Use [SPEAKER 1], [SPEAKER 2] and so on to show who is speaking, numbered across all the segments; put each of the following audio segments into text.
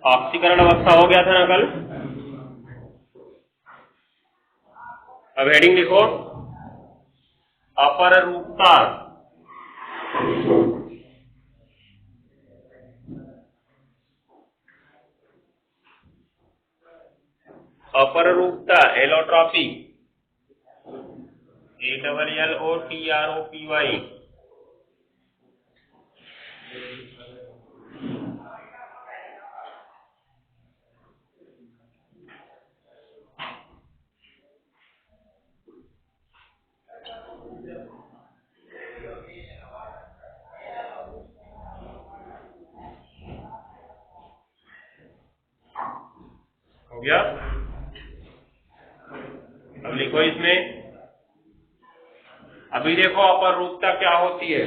[SPEAKER 1] ऑक्सीकरण अवस्था हो गया था ना कल। अब हेडिंग लिखो, अपररूपता। अपररूपता, एलोट्रॉपी, ALLOTROPY। हो गया। अब लिखो इसमें, अभी देखो अपररूपता क्या होती है।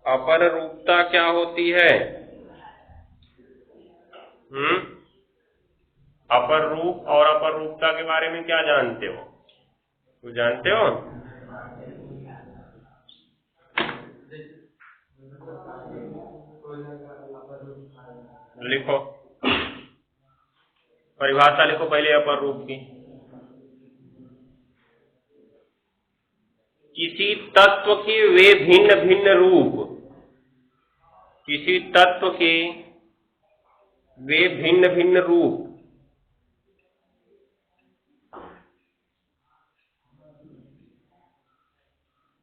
[SPEAKER 1] अपररूपता क्या होती है? अपररूप और अपररूपता के बारे में क्या जानते हो? कुछ जानते हो? लिखो, परिभाषा लिखो पहले अपररूप की। किसी तत्व के वे भिन्न भिन्न रूप, किसी तत्व के वे भिन्न भिन्न रूप,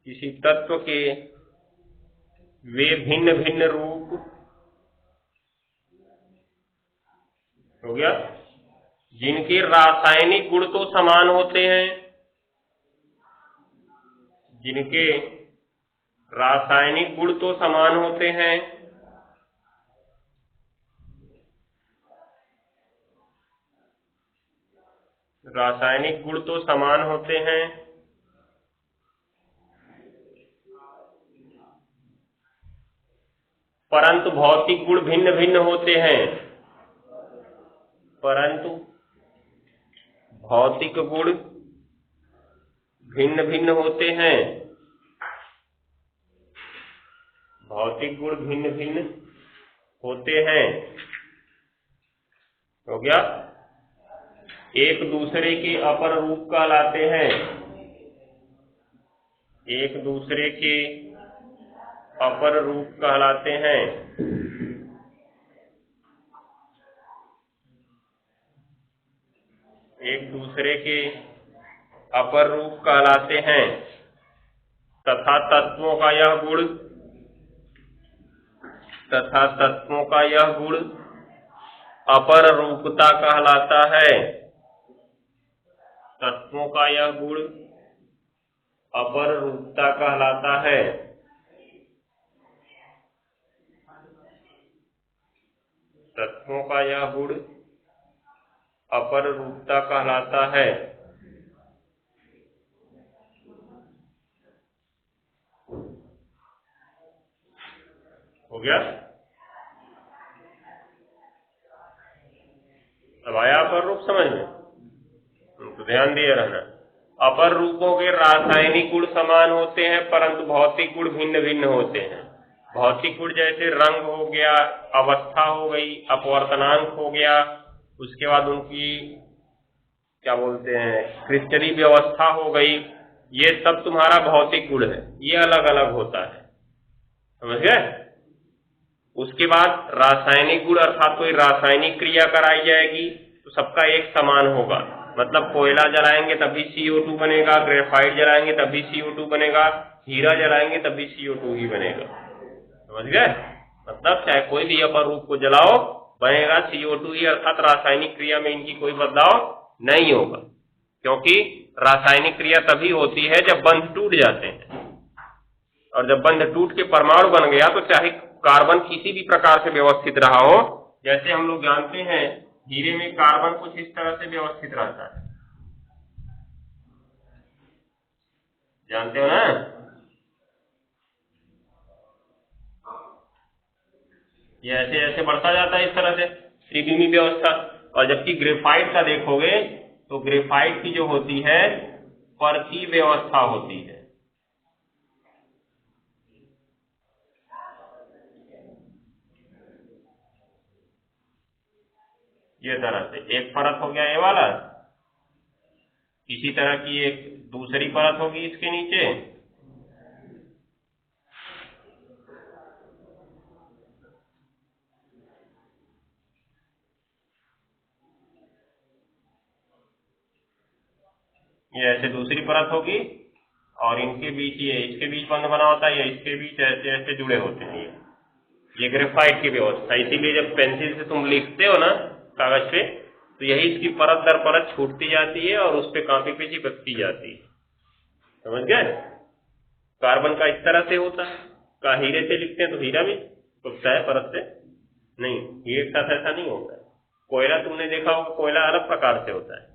[SPEAKER 1] किसी तत्व के वे भिन्न भिन्न रूप, हो गया, जिनके रासायनिक गुण तो समान होते हैं, जिनके रासायनिक गुण तो समान होते हैं, रासायनिक गुण तो समान होते हैं, परंतु भौतिक गुण भिन्न भिन्न होते हैं, परंतु भौतिक गुण भिन्न भिन्न होते हैं, भौतिक गुण भिन्न भिन्न होते हैं। हो गया। एक दूसरे के अपर रूप कहलाते हैं, एक दूसरे के अपर रूप कहलाते हैं, एक दूसरे के अपर रूप कहलाते हैं, तथा तत्वों का यह गुण, तथा तत्वों का यह गुण अपर रूपता कहलाता है, तत्वों का यह गुण अपर रूपता कहलाता है। तत्वों का यह गुण अपर रूपता कहलाता है। हो गया। अब आया अपर रूप समझ में? तो ध्यान दिए रहना। अपर रूपों के रासायनिक गुण समान होते हैं, परंतु भौतिक गुण भिन्न भिन्न होते हैं। भौतिक गुण जैसे रंग हो गया, अवस्था हो गई, अपवर्तनांक हो गया, उसके बाद उनकी क्या बोलते हैं क्रिस्टलीय व्यवस्था हो गई, ये सब तुम्हारा भौतिक गुण है, ये अलग अलग होता है। समझ गए? उसके बाद रासायनिक गुण अर्थात कोई रासायनिक क्रिया कराई जाएगी तो सबका एक समान होगा। मतलब कोयला जलाएंगे तब भी CO2 बनेगा, ग्रेफाइट जलाएंगे तब भी CO2 बनेगा, हीरा जलाएंगे तब भी CO2 ही बनेगा। समझ गए? मतलब चाहे कोई भी अपर रूप को जलाओ बनेगा CO2 ही, अर्थात रासायनिक क्रिया में इनकी कोई बदलाव नहीं होगा, क्योंकि रासायनिक क्रिया तभी होती है जब बंध टूट जाते हैं, और जब बंध टूट के परमाणु बन गया तो चाहे कार्बन किसी भी प्रकार से व्यवस्थित रहा हो, जैसे हम लोग जानते हैं हीरे में कार्बन कुछ इस तरह से व्यवस्थित रहता है, जानते हो ना? ये ऐसे ऐसे बढ़ता जाता है इस तरह से त्रिविमीय व्यवस्था। और जबकि ग्रेफाइट का देखोगे तो ग्रेफाइट की जो होती है परती व्यवस्था होती है। ये तरह से एक परत हो गया ये वाला, इसी तरह की एक दूसरी परत होगी इसके नीचे, ये ऐसे दूसरी परत होगी, और इनके बीच ये इसके बीच बंध बना होता है, ये इसके बीच ऐसे ऐसे जुड़े होते हैं। ये ग्रेफाइट की व्यवस्था। इसीलिए जब पेंसिल से तुम लिखते हो ना कागज पे, तो यही इसकी परत दर परत छूटती जाती है और उस पे कापी पे चिपकती जाती है। समझ गए? कार्बन का इस तरह से होता है। का हीरे से लिखते हैं तो हीरा भी चिपकता है परत से? नहीं, ये एक साथ ऐसा नहीं होता है। कोयला तुमने देखा होगा, कोयला अलग प्रकार से होता है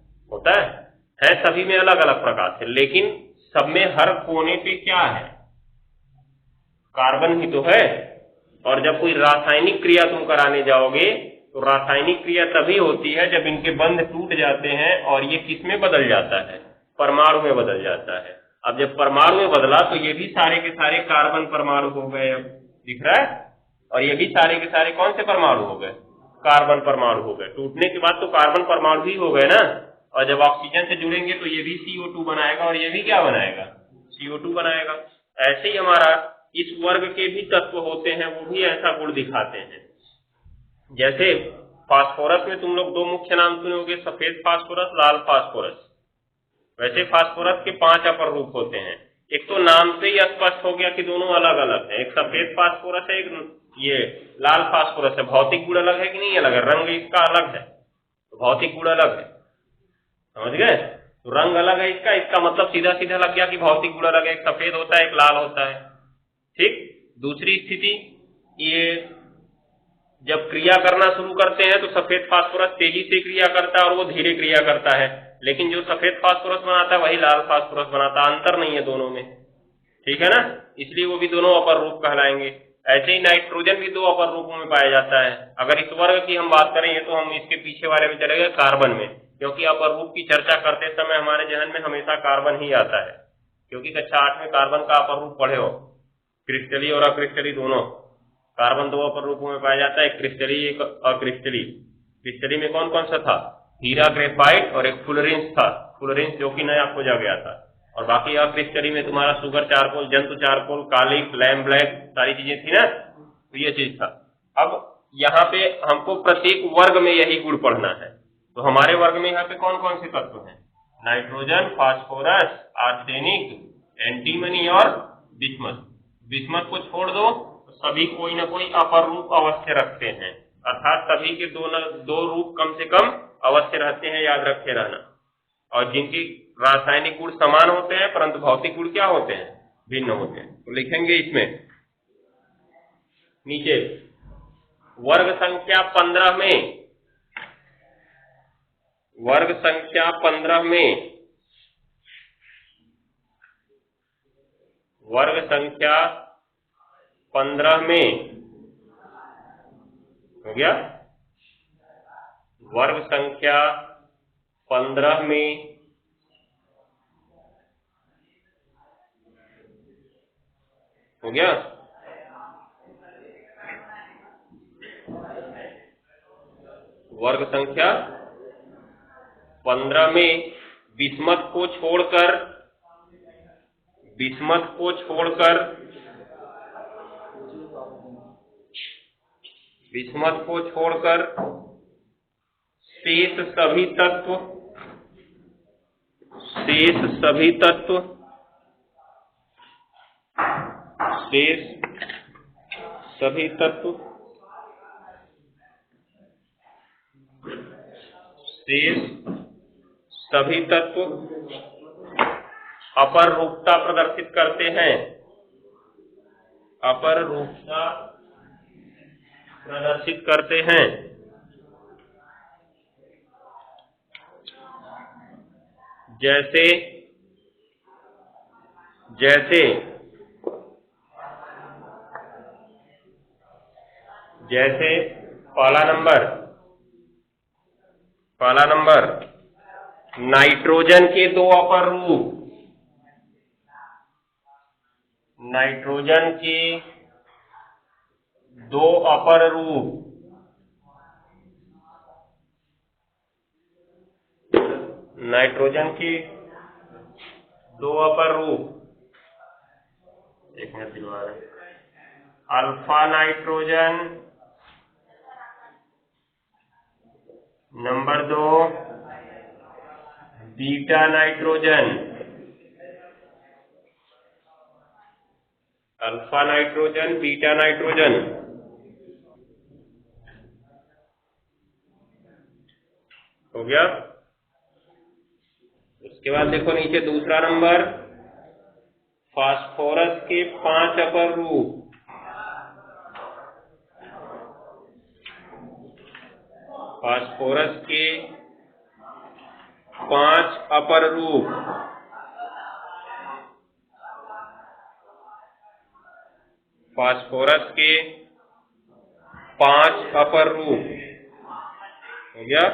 [SPEAKER 1] सभी में अलग अलग प्रकार से, लेकिन सब में हर कोने पे क्या है? कार्बन ही तो है। और जब कोई रासायनिक क्रिया तुम कराने जाओगे तो रासायनिक क्रिया तभी होती है जब इनके बंध टूट जाते हैं और ये किस में बदल जाता है? परमाणु में बदल जाता है। अब जब परमाणु में बदला तो ये भी सारे के सारे कार्बन परमाणु हो गए। अब दिख रहा है? और ये भी सारे के सारे कौन से परमाणु हो गए? कार्बन परमाणु हो गए। टूटने के बाद तो कार्बन परमाणु ही हो गए ना। और जब ऑक्सीजन से जुड़ेंगे तो ये भी CO2 बनाएगा और ये भी क्या बनाएगा? CO2 बनाएगा। ऐसे ही हमारा इस वर्ग के भी तत्व होते हैं, वो भी ऐसा गुण दिखाते हैं। जैसे फास्फोरस में तुम लोग दो मुख्य नाम सुने होंगे, सफेद फास्फोरस, लाल फास्फोरस। वैसे फास्फोरस के 5 अपर रूप होते हैं। एक तो नाम से ही स्पष्ट हो गया कि दोनों अलग अलग है। एक सफेद फास्फोरस है, एक ये लाल फास्फोरस है। भौतिक गुण अलग है कि नहीं अलग है? रंग इसका अलग है तो भौतिक गुण अलग है। समझ गए? तो रंग अलग है इसका, इसका मतलब सीधा सीधा लग गया कि भौतिक गुण अलग है। एक सफेद होता है, एक लाल होता है। ठीक। दूसरी स्थिति, ये जब क्रिया करना शुरू करते हैं तो सफेद फास्फोरस तेजी से क्रिया करता है और वो धीरे क्रिया करता है, लेकिन जो सफेद फास्फोरस बनाता है वही लाल फास्फोरस बनाता है। अंतर नहीं है दोनों में। ठीक है ना? इसलिए वो भी दोनों अपर रूप कहलाएंगे। ऐसे ही नाइट्रोजन भी दो अपर रूपों में पाया जाता है। अगर इस वर्ग की हम बात करें तो हम इसके पीछे वाले में चले गए कार्बन में, क्योंकि अपर रूप की चर्चा करते समय हमारे जहन में हमेशा कार्बन ही आता है, क्योंकि कक्षा 8 में कार्बन का अपर रूप पढ़े हो, क्रिस्टली और अक्रिस्टली दोनों। कार्बन दो अपर रूपों में पाया जाता है, एक क्रिस्टली एक अक्रिस्टली। क्रिस्टली में कौन कौन सा था? हीरा, ग्रेफाइट और एक फुलरेंस था। फुलरेंस जो कि नया खोजा गया था। और बाकी अक्रिस्टली में तुम्हारा सुगर चारकोल, जंतु चारकोल, कालिक, लैम ब्लैक सारी चीजें थी ना, तो ये चीज था। अब यहाँ पे हमको प्रत्येक वर्ग में यही गुण पढ़ना है। तो हमारे वर्ग में यहाँ पे कौन कौन से तत्व हैं? नाइट्रोजन, फास्फोरस, आर्सेनिक, एंटीमनी और बिस्मथ। बिस्मथ को छोड़ दो तो सभी कोई ना कोई अपर रूप अवश्य रखते हैं, अर्थात सभी के दो रूप कम से कम अवश्य रहते हैं, याद रखे रहना। और जिनकी रासायनिक गुण समान होते हैं परंतु भौतिक गुण क्या होते हैं? भिन्न होते हैं। तो लिखेंगे इसमें नीचे वर्ग संख्या 15 में, वर्ग संख्या 15 में, वर्ग संख्या 15 में हो गया। वर्ग संख्या 15 में हो गया। वर्ग संख्या 15 में बिस्मथ को छोड़कर, बिस्मथ को छोड़कर, बिस्मथ को छोड़कर शेष सभी तत्व, शेष सभी तत्व, शेष सभी तत्व, शेष सभी तत्व अपर रूपता प्रदर्शित करते हैं, अपर रूपता प्रदर्शित करते हैं। जैसे जैसे जैसे पहला नंबर नाइट्रोजन के दो अपर रूप, नाइट्रोजन के दो अपर रूप, नाइट्रोजन के दो अपर रूप, एक मिनट दिलवा रहे, alpha nitrogen, number 2 beta nitrogen, alpha nitrogen, beta nitrogen. हो गया। उसके बाद देखो नीचे दूसरा नंबर, फास्फोरस के 5 अपर रूप, फास्फोरस के 5 अपर रूप, फास्फोरस के 5 अपर रूप। हो गया।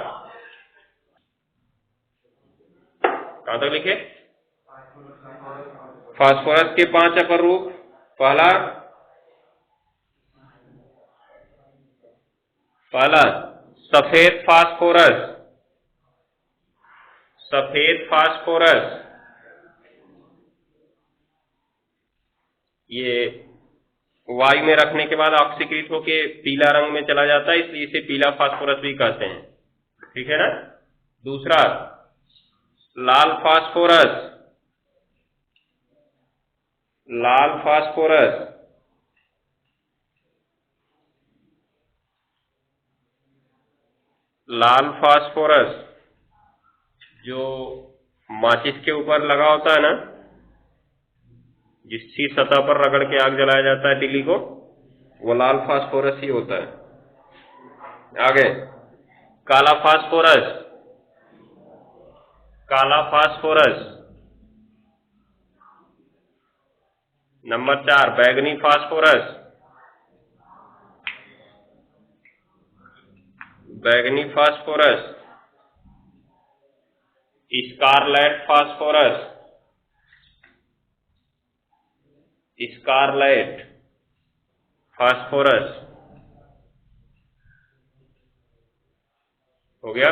[SPEAKER 1] कहां तक लिखे? फास्फोरस के 5 अपर रूप। पहला सफेद फास्फोरस, सफेद फास्फोरस, ये वायु में रखने के बाद ऑक्सीकृत होके पीला रंग में चला जाता है, इसलिए इसे पीला फास्फोरस भी कहते हैं। ठीक है ना। दूसरा लाल फास्फोरस, लाल फास्फोरस, लाल फास्फोरस जो माचिस के ऊपर लगा होता है ना, जिसकी सतह पर रगड़ के आग जलाया जाता है तीली को, वो लाल फास्फोरस ही होता है। आगे काला फास्फोरस, काला फास्फोरस। नंबर 4 बैगनी फास्फोरस, बैगनी phosphorus, scarlet phosphorus, scarlet phosphorus. हो गया।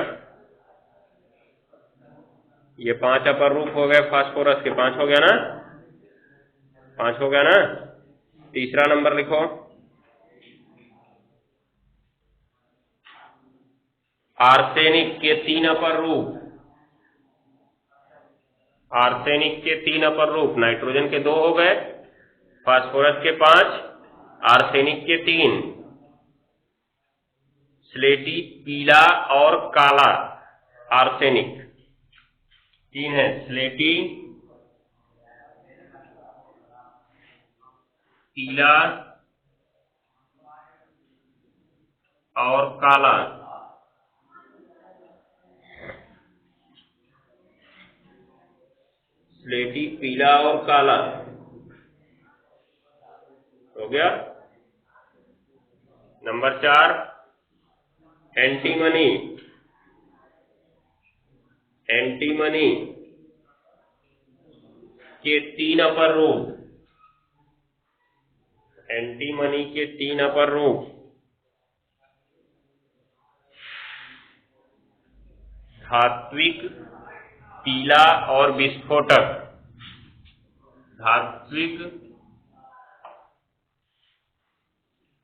[SPEAKER 1] ये 5 अपर रूप हो गए फास्फोरस के, 5 हो गया ना, 5 हो गया ना। तीसरा नंबर लिखो, आर्सेनिक के 3 अपर रूप, आर्सेनिक के 3 अपर रूप। नाइट्रोजन के 2 हो गए, फास्फोरस के 5, आर्सेनिक के 3। स्लेटी, पीला और काला आर्सेनिक 3 है, स्लेटी, पीला और काला। स्लेटी, पीला और काला। हो गया। नंबर 4 एंटीमनी, एंटीमनी के 3 अपर रूप, एंटीमनी के 3 अपर रूप। धात्विक, पीला और विस्फोटक, धात्विक,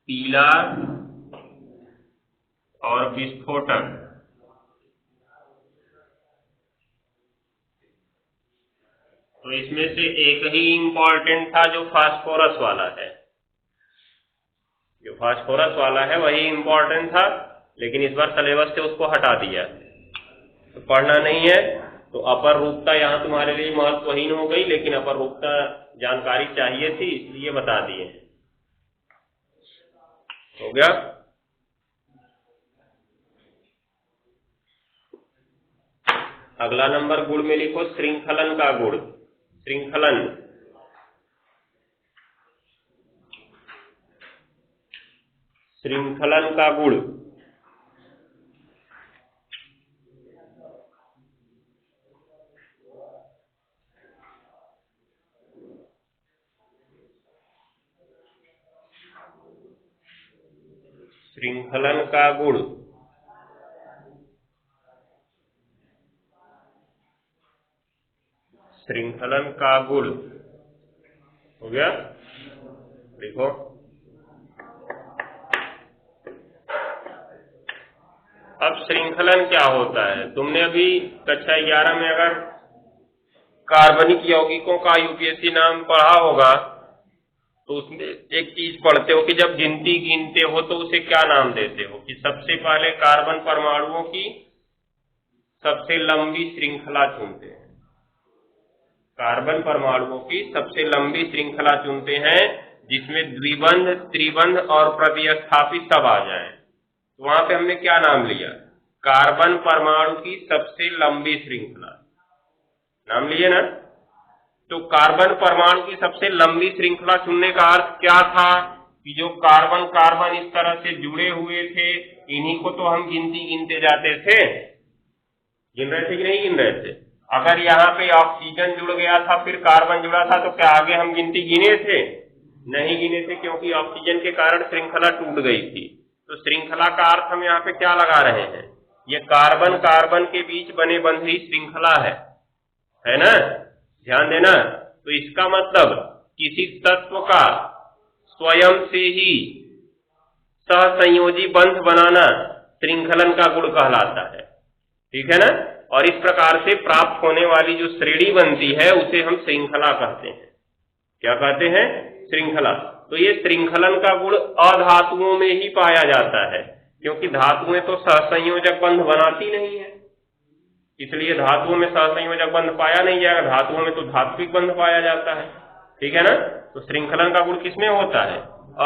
[SPEAKER 1] पीला और विस्फोटक। तो इसमें से एक ही इंपॉर्टेंट था जो फास्फोरस वाला है, जो फास्फोरस वाला है वही इंपॉर्टेंट था, लेकिन इस बार सिलेबस से उसको हटा दिया, तो पढ़ना नहीं है। तो अपर रूपता यहाँ तुम्हारे लिए महत्वहीन हो गई, लेकिन अपर रूपता जानकारी चाहिए थी इसलिए बता दिए। हो गया। अगला नंबर गुण में लिखो श्रृंखलन का गुण, श्रृंखलन, श्रृंखलन का गुण। श्रृंखलन का गुण श्रृंखलन का गुण हो गया। देखो अब श्रृंखलन क्या होता है, तुमने अभी कक्षा 11 में अगर कार्बनिक यौगिकों का यूपीएससी नाम पढ़ा होगा तो उसमें एक चीज पढ़ते हो कि जब गिनती गिनते हो तो उसे क्या नाम देते हो, कि सबसे पहले कार्बन परमाणुओं की सबसे लंबी श्रृंखला चुनते हैं। कार्बन परमाणुओं की सबसे लंबी श्रृंखला चुनते हैं जिसमें द्विबंध, त्रिबंध और प्रतिस्थापित सब आ जाए। तो वहां पे हमने क्या नाम लिया, कार्बन परमाणु की सबसे लंबी श्रृंखला नाम लिए ना। तो कार्बन परमाणु की सबसे लंबी श्रृंखला चुनने का अर्थ क्या था कि जो कार्बन कार्बन इस तरह से जुड़े हुए थे इन्हीं को तो हम गिनती गिनते जाते थे। गिन रहे थे कि नहीं गिन रहे थे? अगर यहाँ पे ऑक्सीजन जुड़ गया था फिर कार्बन जुड़ा था तो क्या आगे हम गिनती गिने थे? नहीं गिने थे, क्योंकि ऑक्सीजन के कारण श्रृंखला टूट गई थी। तो श्रृंखला का अर्थ हम यहाँ पे क्या लगा रहे हैं, ये कार्बन कार्बन के बीच बने बंधी श्रृंखला है ना, ध्यान देना। तो इसका मतलब किसी तत्व का स्वयं से ही सहसंयोजी बंध बनाना श्रृंखलन का गुण कहलाता है, ठीक है ना। और इस प्रकार से प्राप्त होने वाली जो श्रेणी बनती है उसे हम श्रृंखला कहते हैं। क्या कहते हैं? श्रृंखला। तो ये श्रृंखलन का गुण अधातुओं में ही पाया जाता है, क्योंकि धातुएं तो सहसंयोजक बंध बनाती नहीं है, इसलिए धातुओं में सहसंयोजक बंध पाया नहीं जाएगा। धातुओं में तो धात्विक बंध पाया जाता है, ठीक है ना। तो श्रृंखलन का गुण किसमें होता है?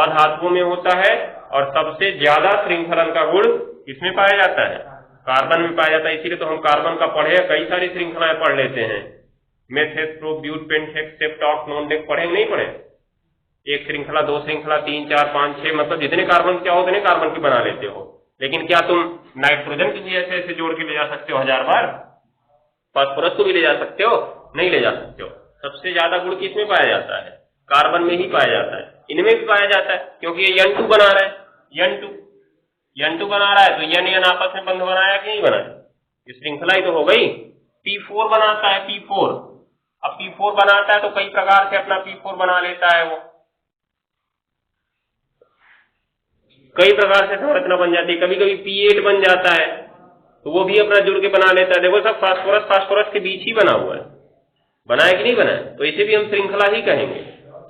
[SPEAKER 1] अधातुओं में होता है। और सबसे ज्यादा श्रृंखलन का गुण किसमें पाया जाता है? कार्बन में पाया जाता है। इसीलिए तो हम कार्बन का पढ़े, कई सारी श्रृंखलाएं पढ़ लेते हैं, मेथेस, प्रो, ब्यूट, पेंटेक्स, सेप्टॉक, नॉनडेक पढ़े नहीं पढ़े? एक श्रृंखला, दो श्रृंखला, 3, 4, 5, 6, मतलब जितने कार्बन क्या हो उतने कार्बन की बना लेते हो। लेकिन क्या तुम नाइट्रोजन की ऐसे जोड़ के ले जा सकते हो 1000 बार? फास्फोरस को भी ले जा सकते हो? नहीं ले जा सकते हो। सबसे ज्यादा गुण किसमें पाया जाता है? कार्बन में ही पाया जाता है। इनमें भी पाया जाता है, क्योंकि ये N2 बना रहा है। N2 बना रहा है तो N आपस में बंध बनाया कि नहीं बनाया? ये श्रृंखला ही तो हो गई। P4 बनाता है, P4। अब P4 बनाता है तो कई प्रकार से अपना P4 बना लेता है, वो कई प्रकार से संरचना बन जाती है। कभी कभी P8 बन जाता है तो वो भी अपना जुड़ के बना लेता है। देखो सब फास्फोरस के बीच ही बना हुआ है, बनाया कि नहीं बनाया? तो इसे भी हम श्रृंखला ही कहेंगे।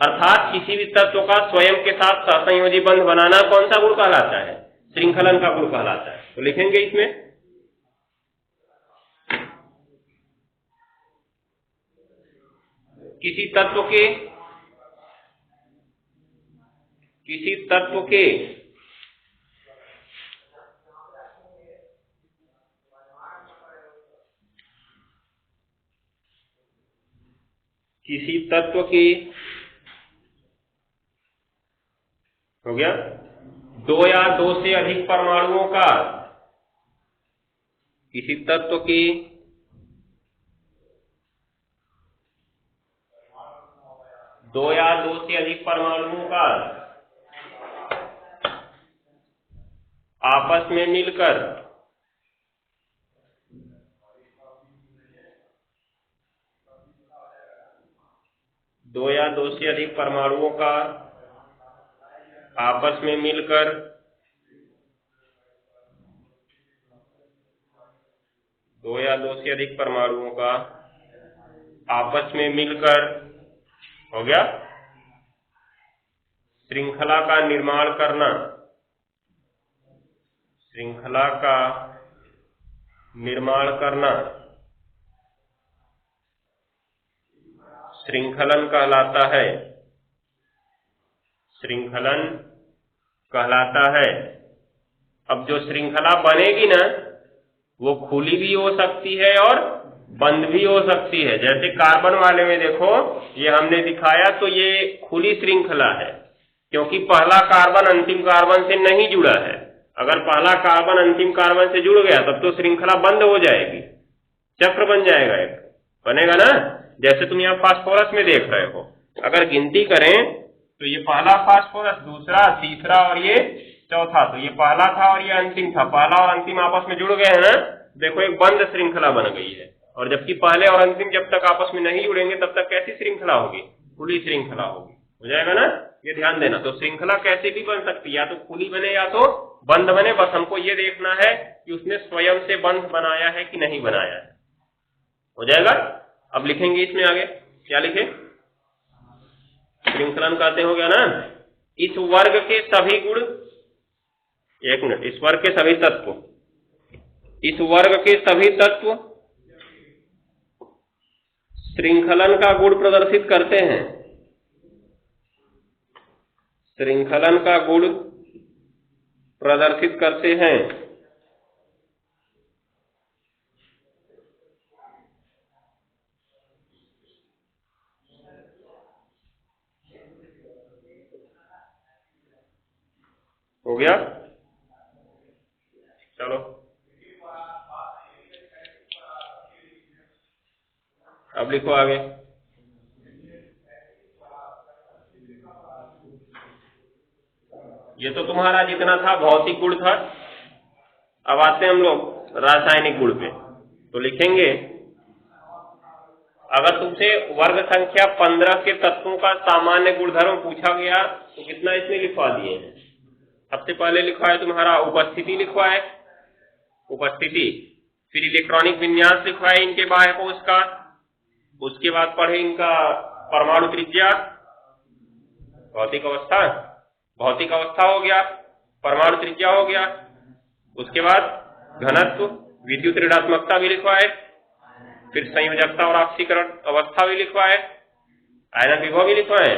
[SPEAKER 1] अर्थात किसी भी तत्व का स्वयं के साथ सहसंयोजी बंध बनाना कौन सा गुण कहलाता है? श्रृंखलन का गुण कहलाता है। तो लिखेंगे इसमें किसी तत्व के किसी तत्व के हो गया 2 या 2 से अधिक परमाणुओं का, किसी तत्व के 2 या 2 से अधिक परमाणुओं का आपस में मिलकर दो या 2 से अधिक परमाणुओं का आपस में मिलकर दो या 2 से अधिक परमाणुओं का आपस में मिलकर हो गया श्रृंखला का निर्माण करना। श्रृंखला का निर्माण करना श्रृंखलन कहलाता है। श्रृंखलन कहलाता है। अब जो श्रृंखला बनेगी ना वो खुली भी हो सकती है और बंद भी हो सकती है। जैसे कार्बन वाले में देखो, ये हमने दिखाया तो ये खुली श्रृंखला है, क्योंकि पहला कार्बन अंतिम कार्बन से नहीं जुड़ा है। अगर पहला कार्बन अंतिम कार्बन से जुड़ गया तब तो श्रृंखला बंद हो जाएगी, चक्र बन जाएगा, एक बनेगा ना। जैसे तुम यहाँ फास्फोरस में देख रहे हो, अगर गिनती करें तो ये पहला फास्फोरस, दूसरा, तीसरा और ये चौथा, तो ये पहला था और ये अंतिम था, पहला और अंतिम आपस में जुड़ गए हैं ना, देखो एक बंद श्रृंखला बन गई है। और जबकि पहले और अंतिम जब तक आपस में नहीं जुड़ेंगे तब तक कैसी श्रृंखला होगी? खुली श्रृंखला होगी, हो जाएगा ना, ये ध्यान देना। तो श्रृंखला कैसे भी बन सकती है, या तो खुली बने या तो बंद बने, बस हमको ये देखना है कि उसने स्वयं से बंध बनाया है कि नहीं बनाया है, हो जाएगा। अब लिखेंगे इसमें आगे, क्या लिखे? श्रृंखलन कहते हो गया ना, इस वर्ग के सभी गुण, एक मिनट, इस वर्ग के सभी तत्व, इस वर्ग के सभी तत्व श्रृंखलन का गुण प्रदर्शित करते हैं, श्रृंखलन का गुण प्रदर्शित करते हैं। हो गया, चलो अब लिखो आगे। ये तो तुम्हारा जितना था भौतिक गुण था, अब आते हैं हम लोग रासायनिक गुण पे। तो लिखेंगे, अगर तुमसे वर्ग संख्या 15 के तत्वों का सामान्य गुणधर्म पूछा गया तो कितना इसमें लिखवा दिए हैं? सबसे पहले लिखवा है तुम्हारा उपस्थिति, लिखवा है उपस्थिति, फिर इलेक्ट्रॉनिक विन्यास लिखवा है इनके बाह्य कोश का, उसके बाद पढ़े इनका परमाणु त्रिज्या, भौतिक अवस्था, भौतिक अवस्था हो गया, परमाणु त्रिज्या हो गया, उसके बाद घनत्व, विद्युत ऋणात्मकता भी लिखवाए, फिर संयोजकता और ऑक्सीकरण अवस्था भी लिखवाए, आयनन विभव भी लिखवाए,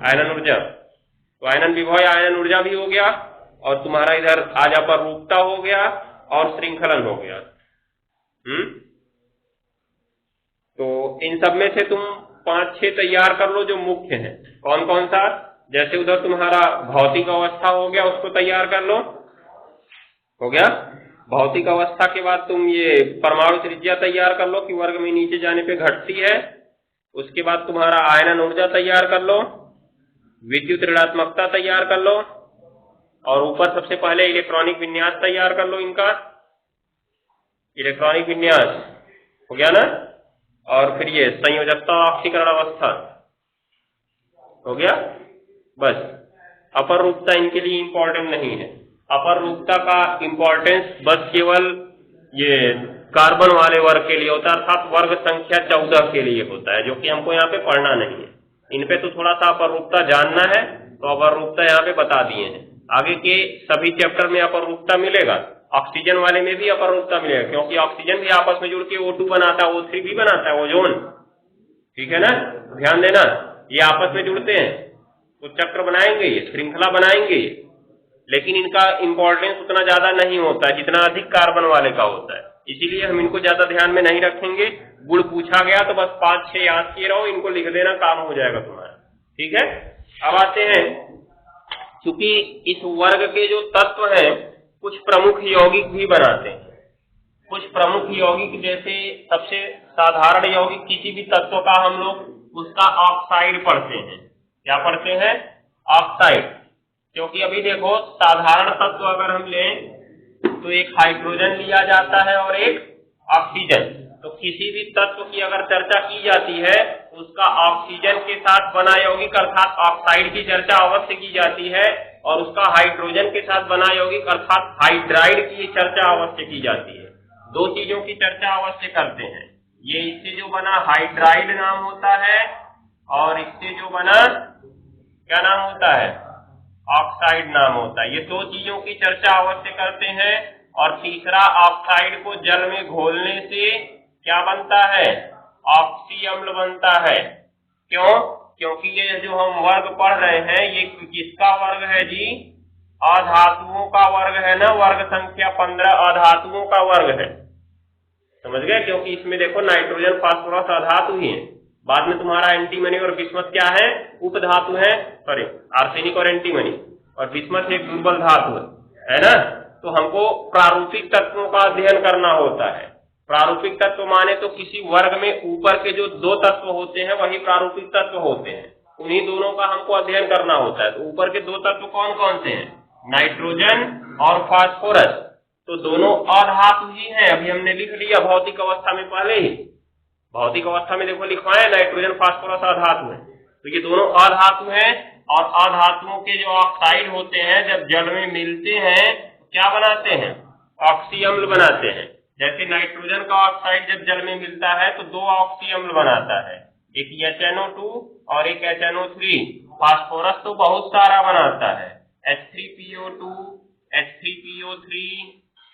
[SPEAKER 1] आयनन ऊर्जा, तो आयनन विभव या आयनन ऊर्जा भी हो गया, और तुम्हारा इधर आज अपरूपता हो गया और श्रृंखलन हो गया। तो इन सब में से तुम 5-6 तैयार कर लो जो मुख्य हैं। कौन कौन सा? जैसे उधर तुम्हारा भौतिक अवस्था हो गया, उसको तैयार कर लो, हो गया। भौतिक अवस्था के बाद तुम ये परमाणु त्रिज्या तैयार कर लो कि वर्ग में नीचे जाने पे घटती है। उसके बाद तुम्हारा आयनन ऊर्जा तैयार कर लो, विद्युत ऋणात्मकता तैयार कर लो, और ऊपर सबसे पहले इलेक्ट्रॉनिक विन्यास तैयार कर लो इनका, इलेक्ट्रॉनिक विन्यास हो गया ना, और फिर ये संयोजकता ऑक्सीकरण अवस्था हो गया। बस अपर रूपता इनके लिए इंपॉर्टेंट नहीं है। अपर रूपता का इंपॉर्टेंस बस केवल ये कार्बन वाले वर्ग के लिए होता है, अर्थात वर्ग संख्या 14 के लिए होता है, जो कि हमको यहाँ पे पढ़ना नहीं है। इन पे तो थोड़ा सा अपर रूपता जानना है, तो अपर रूपता यहाँ पे बता दिए हैं। आगे के सभी चैप्टर में अपर रूपता मिलेगा, ऑक्सीजन वाले में भी अपर रूपता मिलेगा, क्योंकि ऑक्सीजन भी आपस में जुड़ के O2 बनाता है, O3 भी बनाता है, ओजोन, ठीक है ना, ध्यान देना, ये आपस में जुड़ते हैं, तो चक्र बनाएंगे, ये श्रृंखला बनाएंगे, लेकिन इनका इंपॉर्टेंस उतना ज्यादा नहीं होता है जितना अधिक कार्बन वाले का होता है, इसीलिए हम इनको ज्यादा ध्यान में नहीं रखेंगे। गुण पूछा गया तो बस 5-6 याद किए रहो, इनको लिख देना, काम हो जाएगा तुम्हारा, ठीक है। अब आते हैं, क्योंकि इस वर्ग के जो तत्व हैं कुछ प्रमुख यौगिक भी बनाते हैं, कुछ प्रमुख यौगिक, जैसे सबसे साधारण यौगिक किसी भी तत्व का हम लोग उसका ऑक्साइड पढ़ते हैं। क्या पढ़ते हैं? ऑक्साइड। क्योंकि अभी देखो, साधारण तत्व अगर हम लें तो एक हाइड्रोजन लिया जाता है और एक ऑक्सीजन। तो किसी भी तत्व की अगर चर्चा की जाती है उसका ऑक्सीजन के साथ बना यौगिक अर्थात ऑक्साइड की चर्चा अवश्य की जाती है, और उसका हाइड्रोजन के साथ बना यौगिक अर्थात हाइड्राइड की चर्चा अवश्य की जाती है। दो चीजों की चर्चा अवश्य करते हैं। ये इससे जो बना हाइड्राइड नाम होता है, और इससे जो बना क्या नाम होता है? ऑक्साइड नाम होता है। ये दो चीजों की चर्चा अवश्य करते हैं। और तीसरा, ऑक्साइड को जल में घोलने से क्या बनता है? ऑक्सी अम्ल बनता है। क्यों? क्योंकि ये जो हम वर्ग पढ़ रहे हैं ये किसका वर्ग है जी? अधातुओं का वर्ग है ना, वर्ग संख्या 15 अधातुओं का वर्ग है, समझ गए? क्योंकि इसमें देखो नाइट्रोजन फास्फोरस अधातु ही है, बाद में तुम्हारा एंटीमनी और बिस्मथ क्या है? उपधातु है, सॉरी आर्सेनिक और एंटीमनी, और बिस्मथ एक दुर्बल धातु है ना। तो हमको प्रारूपिक तत्वों का अध्ययन करना होता है। प्रारूपिक तत्व माने तो किसी वर्ग में ऊपर के जो दो तत्व होते हैं वही प्रारूपिक तत्व होते हैं, उन्हीं दोनों का हमको अध्ययन करना होता है। तो ऊपर के दो तत्व कौन कौन से हैं? नाइट्रोजन और फास्फोरस, तो दोनों अधातु ही हैं। अभी हमने लिख लिया भौतिक अवस्था में, पहले ही भौतिक अवस्था में देखो लिखवाए नाइट्रोजन फास्फोरस अधातु है, तो ये दोनों अधातु हैं। और अधातुओं के जो ऑक्साइड होते हैं जब जल में मिलते हैं तो क्या बनाते हैं, ऑक्सी अम्ल बनाते हैं। जैसे नाइट्रोजन का ऑक्साइड जब जल में मिलता है तो दो ऑक्सी अम्ल बनाता है, एक HNO2 और एक HNO3। फास्फोरस तो बहुत सारा बनाता है, H3PO2, H3PO3,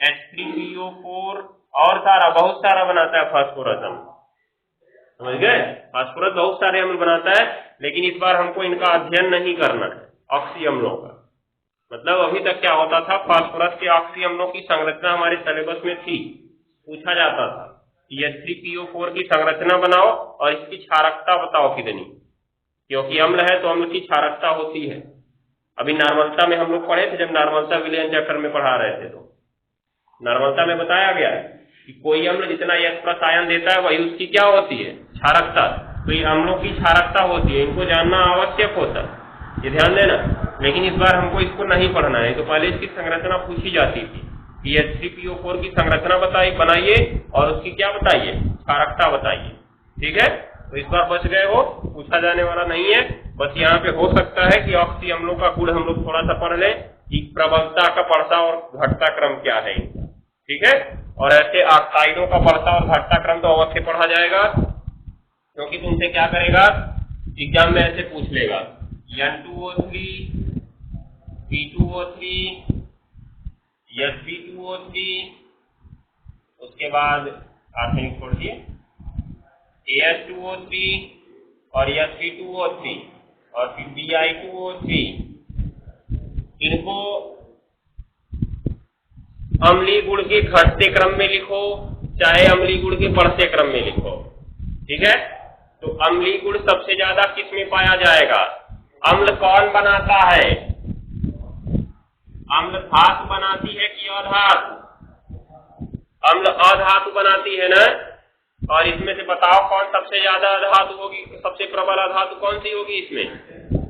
[SPEAKER 1] H3PO4 और सारा बहुत सारा बनाता है फास्फोरस अम्ल, समझ गए। फास्फोरस बहुत सारे अम्ल बनाता है, लेकिन इस बार हमको इनका अध्ययन नहीं करना है, ऑक्सी अम्लों का। मतलब अभी तक क्या होता था, फास्फोरस के ऑक्सी अम्लों की संरचना हमारे सिलेबस में थी, पूछा जाता था कि H3PO4 की संरचना बनाओ और इसकी क्षारकता बताओ कितनी, क्योंकि अम्ल है तो अम्ल की क्षारकता होती है। अभी नॉर्मलता में हम लोग पढ़े थे, जब नॉर्मलता विलयन चैप्टर में पढ़ा रहे थे, तो नॉर्मलता में बताया गया है कि कोई अम्ल जितना H+ आयन देता है वही उसकी क्या होती है, क्षारकता। तो ये अम्लों की क्षारकता होती है, इनको जानना आवश्यक होता है, ये ध्यान देना। लेकिन इस बार हमको इसको नहीं पढ़ना है, तो पहले इसकी संरचना पूछी जाती थी कि H3PO4 की संरचना बनाइए और उसकी क्या बताइए, क्षारकता बताइए, ठीक है। तो इस बार बच गए हो, पूछा जाने वाला नहीं है। बस यहाँ पे हो सकता है कि ऑक्सी अम्लों का गुण हम लोग थोड़ा सा पढ़ लें कि प्रबलता का बढ़ता और घटता क्रम क्या है इनका, ठीक है। और ऐसे ऑक्साइडों का बढ़ता और घटता क्रम तो अवश्य पढ़ा जाएगा, क्योंकि तुमसे क्या करेगा, एग्जाम में ऐसे पूछ लेगा N2O3, P2O3, Sp2O3, उसके बाद आर्सेनिक छोड़ दिए, AS2O3 और Sp2O3 और फिर Bi2O3। इनको अम्लीय गुण के घटते क्रम में लिखो, चाहे अम्लीय गुण के बढ़ते क्रम में लिखो, ठीक है। तो अम्लीय गुण सबसे ज्यादा किस में पाया जाएगा, अम्ल कौन बनाता है, अम्ल धातु बनाती है कि अधातु, अम्ल अधातु बनाती है ना। और इसमें से बताओ कौन सबसे ज्यादा अधातु होगी, सबसे प्रबल अधातु कौन सी होगी, इसमें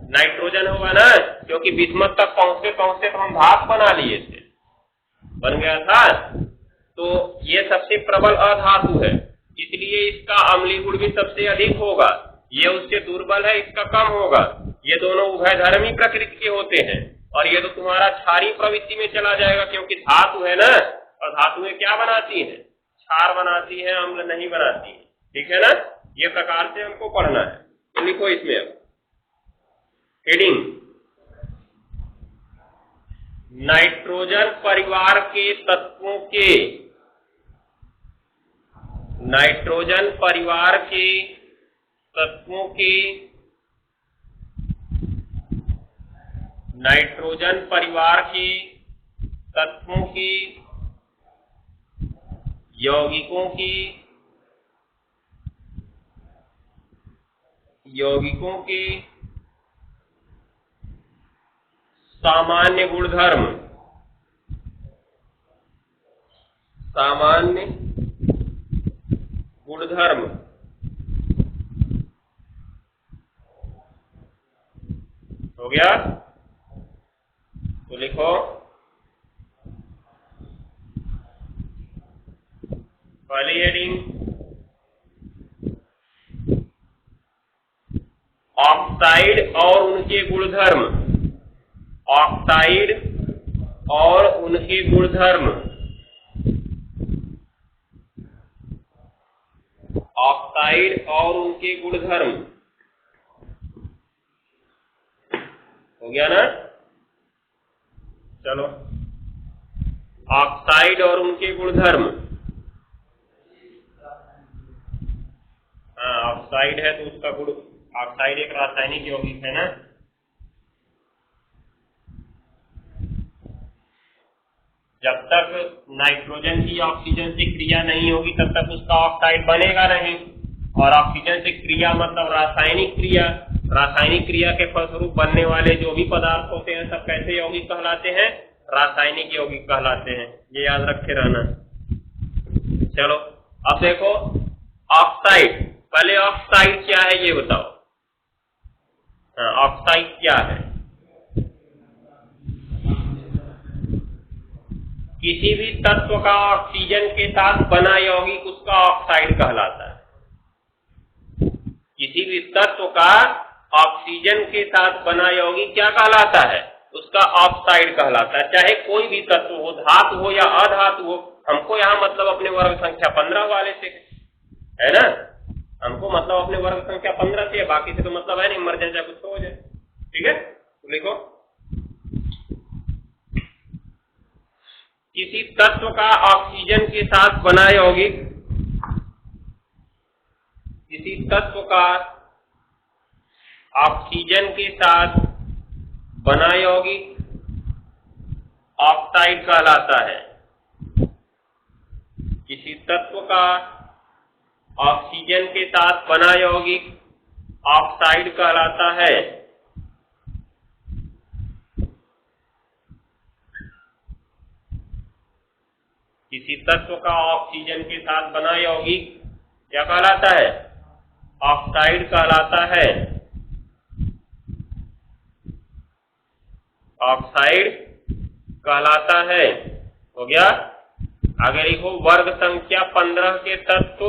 [SPEAKER 1] नाइट्रोजन होगा ना, क्योंकि बिस्मथ तक पहुंचते पहुंचते तो हम धातु बना लिए थे, बन गया था। तो ये सबसे प्रबल अधातु है, इसलिए इसका अम्लीय गुण भी सबसे अधिक होगा। ये उससे दुर्बल है, इसका कम होगा। ये दोनों उभयधर्मी प्रकृति के होते हैं, और ये तो तुम्हारा क्षारीय प्रवृत्ति में चला जाएगा, क्योंकि धातु है ना, और धातुएं क्या बनाती हैं, क्षार बनाती है, अम्ल नहीं बनाती है, ठीक है ना। ये प्रकार से हमको पढ़ना है, तो लिखो इसमें अब हेडिंग, नाइट्रोजन परिवार के तत्वों के, नाइट्रोजन परिवार के तत्वों के, नाइट्रोजन परिवार के तत्वों के यौगिकों के सामान्य गुणधर्म, सामान्य गुणधर्म हो गया। तो लिखो पहली हेडिंग, ऑक्साइड और उनके गुणधर्म, ऑक्साइड और उनके गुणधर्म, ऑक्साइड और उनके गुणधर्म हो गया ना। चलो, ऑक्साइड और उनके गुणधर्म, हाँ ऑक्साइड है तो उसका गुण, ऑक्साइड एक रासायनिक यौगिक है ना। जब तक नाइट्रोजन की ऑक्सीजन से क्रिया नहीं होगी तब तक उसका ऑक्साइड बनेगा नहीं, और ऑक्सीजन से क्रिया मतलब रासायनिक क्रिया, रासायनिक क्रिया के फलस्वरूप बनने वाले जो भी पदार्थ होते हैं सब कैसे यौगिक कहलाते हैं, रासायनिक यौगिक कहलाते हैं, ये याद रखे रहना। चलो अब देखो ऑक्साइड, पहले ऑक्साइड क्या है ये बताओ। हाँ, ऑक्साइड क्या है, किसी भी तत्व का ऑक्सीजन के साथ बना यौगिक उसका ऑक्साइड कहलाता है। किसी भी तत्व का ऑक्सीजन के साथ बना यौगिक क्या कहलाता है? उसका ऑक्साइड कहलाता है। चाहे कोई भी तत्व हो, धातु हो या अधातु हो, हमको यहाँ मतलब अपने वर्ग संख्या 15 वाले से है ना, हमको मतलब अपने वर्ग संख्या 15 से है, बाकी से तो मतलब है नहीं, मर जाए कुछ तो हो जाए। ठीक है, तो लिखो किसी तत्व का ऑक्सीजन के साथ बना यौगिक, किसी तत्व का ऑक्सीजन के साथ बना यौगिक ऑक्साइड कहलाता है। किसी तत्व का ऑक्सीजन के साथ बना यौगिक ऑक्साइड कहलाता है। किसी तत्व का ऑक्सीजन के साथ बना यौगिक क्या कहलाता है? ऑक्साइड कहलाता है। ऑक्साइड कहलाता है। हो गया। आगे लिखो वर्ग संख्या 15 के तत्व,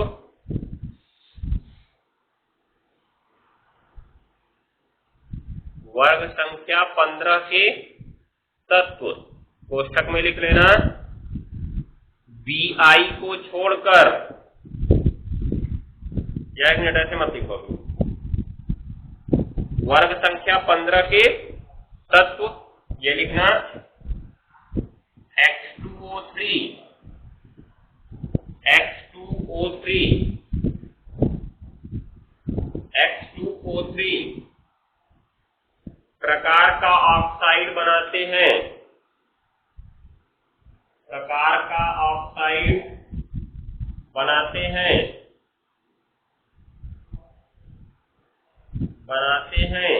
[SPEAKER 1] वर्ग संख्या 15 के तत्व कोष्ठक में लिख लेना Bi को छोड़कर, या एक मिनट ऐसे मत लिखो, वर्ग संख्या 15 के तत्व ये लिखना X2O3, X2O3, X2O3 प्रकार का ऑक्साइड बनाते हैं, प्रकार का ऑक्साइड बनाते हैं, बनाते हैं।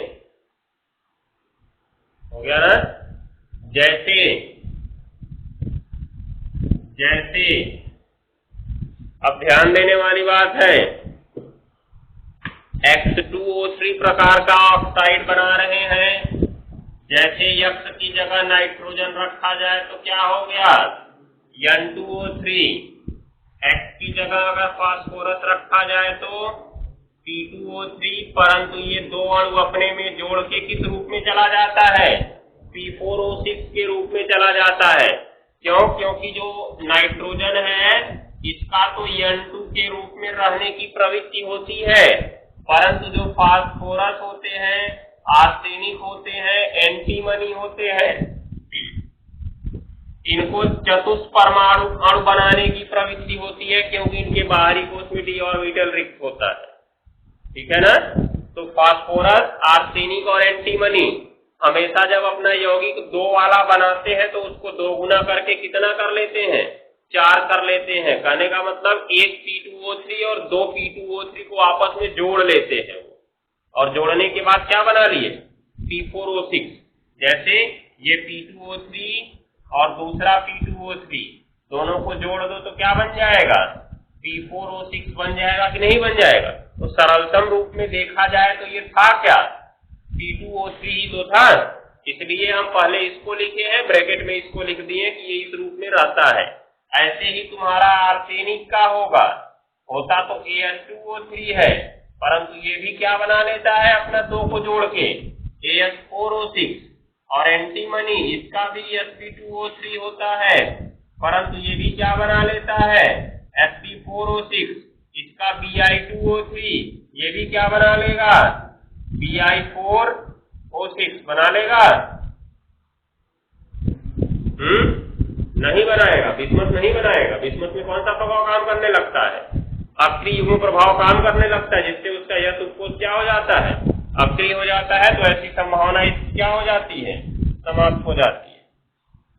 [SPEAKER 1] हो गया ना। जैसे जैसे अब ध्यान देने वाली बात है, X2O3 प्रकार का ऑक्साइड बना रहे हैं। जैसे X की जगह नाइट्रोजन रखा जाए तो क्या हो गया? N2O3। X की जगह अगर फास्फोरस रखा जाए तो P2O3, परंतु ये दो अणु अपने में जोड़ के किस रूप में चला जाता है? P4O6 के रूप में चला जाता है। क्यों? क्योंकि जो नाइट्रोजन है इसका तो N2 के रूप में रहने की प्रवृत्ति होती है, परंतु जो फास्फोरस होते हैं, आर्सेनिक होते हैं, एंटीमनी होते हैं, इनको चतुष्परमाणु अणु बनाने की प्रवृत्ति होती है, क्योंकि इनके बाहरी कोश में d ऑर्बिटल रिक्त होता है। ठीक है ना। तो फास्फोरस, आर्सेनिक और एंटीमनी हमेशा जब अपना यौगिक 2 वाला बनाते हैं तो उसको 2 गुना करके कितना कर लेते हैं? 4 कर लेते हैं। कहने का मतलब एक P2O3 और 2 P2O3 को आपस में जोड़ लेते हैं, और जोड़ने के बाद क्या बना लिए? P4O6। जैसे ये P2O3 और दूसरा P2O3 दोनों को जोड़ दो तो क्या बन जाएगा? P4O6 बन जाएगा कि नहीं बन जाएगा? तो सरलतम रूप में देखा जाए तो ये था क्या? P2O3 ही तो था, इसलिए हम पहले इसको लिखे हैं, ब्रैकेट में इसको लिख दिए कि ये इस रूप में रहता है। ऐसे ही तुम्हारा आर्सेनिक का होगा, होता तो AS2O3 है, परंतु ये भी क्या बना लेता है अपना 2 को जोड़ के? AS4O6। और एंटीमनी इसका भी Sp2O3 होता है, परंतु ये भी क्या बना लेता है? Sp4O6। इसका Bi2O3 ये भी क्या बना लेगा? Bi4O6 बना लेगा। नहीं बनाएगा, बिस्मथ नहीं बनाएगा। बिस्मथ में कौन सा प्रभाव काम करने लगता है? अक्रिय युग्म प्रभाव काम करने लगता है, जिससे उसका यह उत्पोष क्या हो जाता है? अक्रिय हो जाता है। तो ऐसी संभावना इसकी क्या हो जाती है? समाप्त हो जाती है।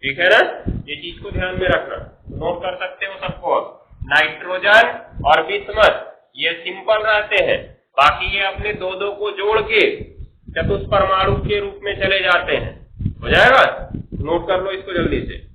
[SPEAKER 1] ठीक है ना। ये चीज को ध्यान में रखना, नोट कर सकते हो सबको। नाइट्रोजन और बिस्मथ ये सिंपल रहते हैं, बाकी ये अपने 2 को जोड़ के चतुष्परमाणु के रूप में चले जाते हैं। हो जाएगा। नोट कर लो इसको जल्दी से।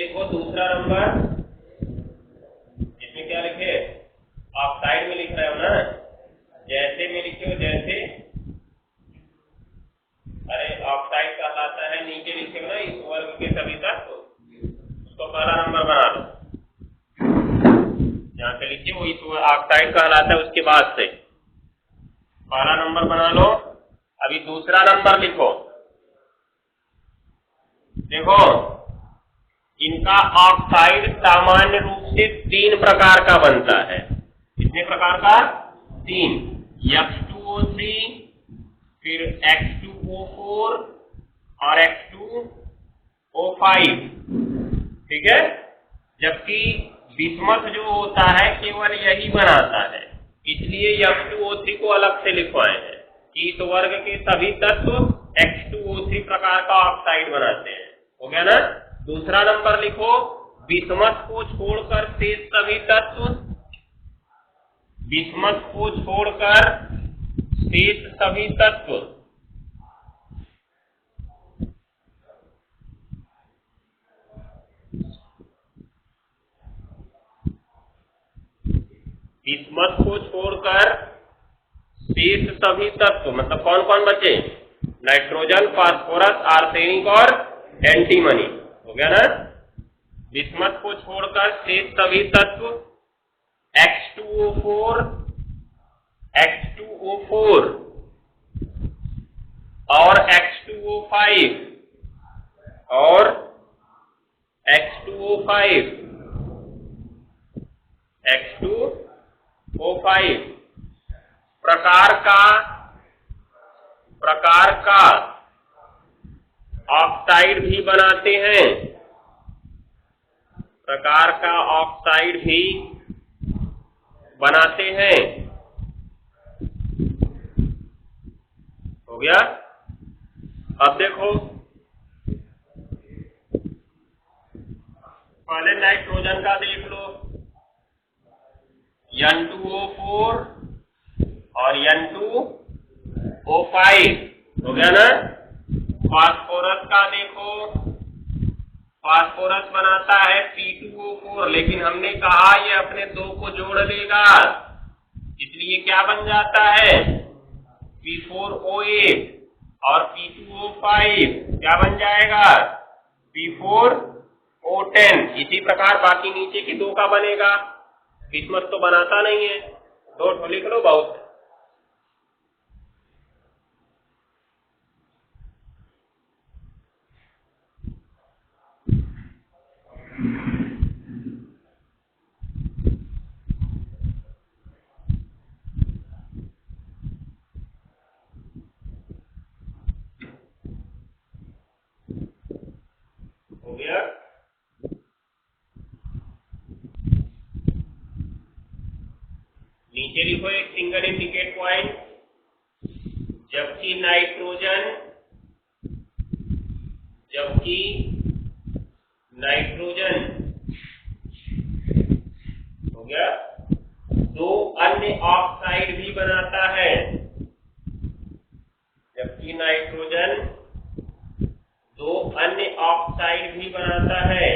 [SPEAKER 1] लिखो दूसरा नंबर, इसमें क्या लिखे, ऑक्साइड में लिख रहे हो ना, जैसे में लिखे हो, जैसे, अरे ऑक्साइड कहलाता है, नीचे लिखे हो ना इस वर्ग के सभी तत्व, उसको पहला नंबर बना लो, जहां से लिखे वो इस ऑक्साइड कहलाता है, उसके बाद से पहला नंबर बना लो। अभी दूसरा नंबर लिखो। देखो इनका ऑक्साइड सामान्य रूप से 3 प्रकार का बनता है। कितने प्रकार का? 3। X2O3, फिर X2O4 और X2O5, ठीक है। जबकि बिस्मथ जो होता है केवल यही बनाता है, इसलिए X2O3 को अलग से लिखवाए हैं कि इस वर्ग के सभी तत्व X2O3 प्रकार का ऑक्साइड बनाते हैं। हो गया ना। दूसरा नंबर लिखो, बिस्मथ को छोड़कर शेष सभी तत्व, बिस्मथ को छोड़कर शेष सभी तत्व बिस्मथ को छोड़कर शेष सभी तत्व मतलब कौन कौन बचे? नाइट्रोजन, फास्फोरस, आर्सेनिक और एंटीमनी। हो गया ना। बिस्मथ को छोड़कर शेष सभी तत्व X2O4 और X2O5 और X2O5 प्रकार का ऑक्साइड भी बनाते हैं, प्रकार का ऑक्साइड भी बनाते हैं। हो गया। अब देखो, पहले नाइट्रोजन का देख लो, N2O4 और N2O5। हो गया ना। फास्फोरस का देखो, फास्फोरस बनाता है P2O4, लेकिन हमने कहा ये अपने 2 को जोड़ लेगा, इसलिए क्या बन जाता है? P4O8 और P2O5 क्या बन जाएगा? P4O10। इसी प्रकार बाकी नीचे की 2 का बनेगा। बिस्मथ तो बनाता नहीं है, 2 ठो लिख लो बहुत। हो गया। नीचे लिखो एक सिंगल इंडिकेट पॉइंट, जबकि नाइट्रोजन हो गया 2 अन्य ऑक्साइड भी बनाता है, जबकि नाइट्रोजन 2 अन्य ऑक्साइड भी बनाता है,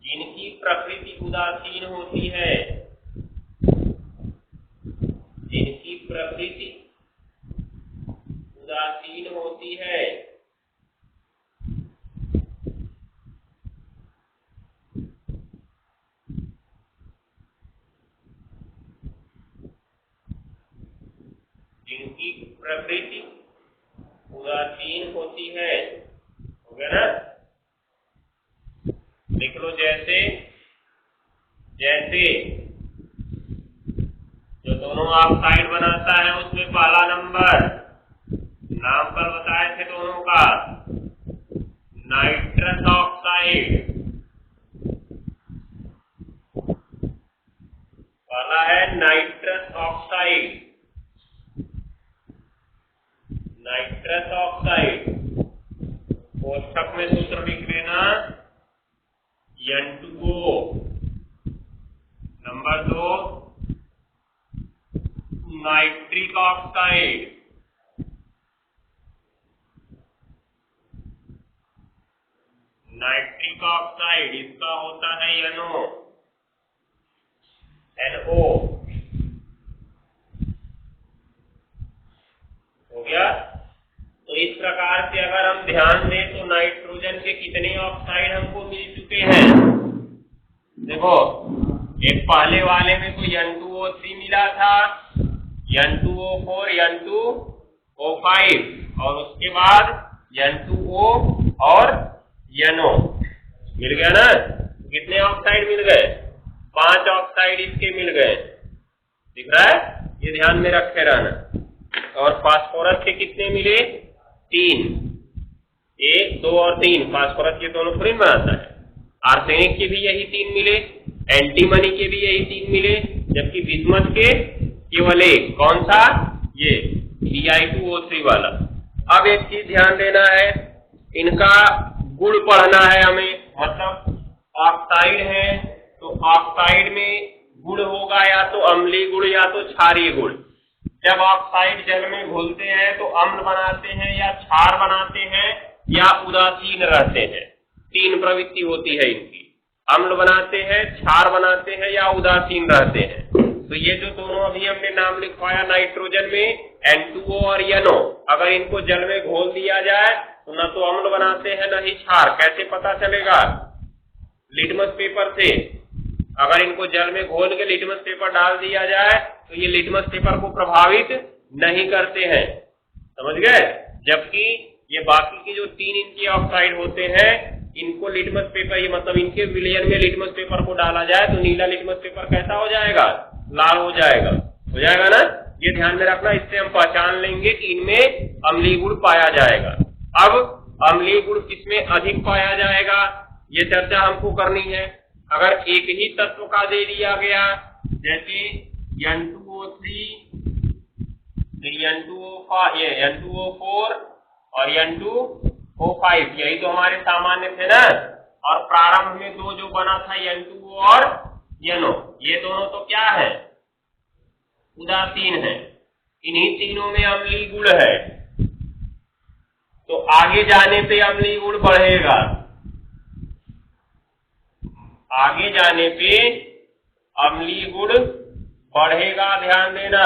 [SPEAKER 1] जिनकी प्रकृति उदासीन होती है, जिनकी प्रकृति उदासीन होती है। जिनकी प्रकृति उदासीन होती है। हो गया ना। लिख लो, जैसे जो दोनों ऑक्साइड बनाता है उसमें पहला नंबर नाम पर बताए थे दोनों का, नाइट्रस ऑक्साइड। पहला है नाइट्रस ऑक्साइड, नाइट्रस ऑक्साइड। कोष्ठक में सूत्र लिख लेना, N2O। Number 2 nitric oxide, nitric oxide, इसका होता है NO, NO हो गया। तो इस प्रकार से अगर हम ध्यान दें तो नाइट्रोजन के कितने ऑक्साइड हमको मिल चुके हैं। देखो एक पहले वाले में तो N2O3 मिला था, N2O4, N2O5 और उसके बाद N2O और NO मिल गया ना। कितने ऑक्साइड मिल गए? 5 ऑक्साइड इसके मिल गए, दिख रहा है, ये ध्यान में रखे रहना। और फास्फोरस के कितने मिले? 3, 1, 2 और 3। फास्फोरस के दोनों फ्लोरीन बनाता है। आर्सेनिक के भी यही 3 मिले, एंटीमनी के भी यही 3 मिले, जबकि बिस्मथ के केवल एक। कौन सा? ये Bi2O3 वाला। अब एक चीज ध्यान देना है, इनका गुण पढ़ना है हमें, मतलब ऑक्साइड है तो ऑक्साइड में गुण होगा या तो अम्लीय गुण या तो क्षारीय गुण। जब ऑक्साइड जल में घुलते हैं तो अम्ल बनाते हैं या क्षार बनाते हैं या उदासीन रहते हैं। 3 प्रवृत्ति होती है इनकी, अम्ल बनाते हैं, क्षार बनाते हैं या उदासीन रहते हैं। तो ये जो दोनों अभी हमने नाम लिखवाया नाइट्रोजन में N2O और NO, अगर इनको जल में घोल दिया जाए तो न तो अम्ल बनाते हैं न ही क्षार। कैसे पता चलेगा? लिटमस पेपर से। अगर इनको जल में घोल के लिटमस पेपर डाल दिया जाए तो ये लिटमस पेपर को प्रभावित नहीं करते हैं, समझ गए। जबकि ये बाकी के जो 3 इनके ऑक्साइड होते हैं, इनको लिटमस पेपर, ये मतलब इनके विलयन में लिटमस पेपर को डाला जाए तो नीला लिटमस पेपर कैसा हो जाएगा? लाल हो जाएगा, हो जाएगा ना। ये ध्यान में रखना, इससे हम पहचान लेंगे कि इनमें अम्लीय गुण पाया जाएगा। अब अम्लीय गुण किसमें अधिक पाया जाएगा, ये चर्चा हमको करनी है। अगर एक ही तत्व का दे दिया गया, जैसे N2O3, N2O4 और N2O5, यही तो हमारे सामान्य थे ना। और प्रारंभ में 2 जो बना था N2O और NO, ये दोनों तो क्या है? उदासीन है। इन्हीं तीनों में अम्लीय गुण है, तो आगे जाने पे अम्लीय गुण बढ़ेगा, आगे जाने पे अम्लीय गुण बढ़ेगा, ध्यान देना।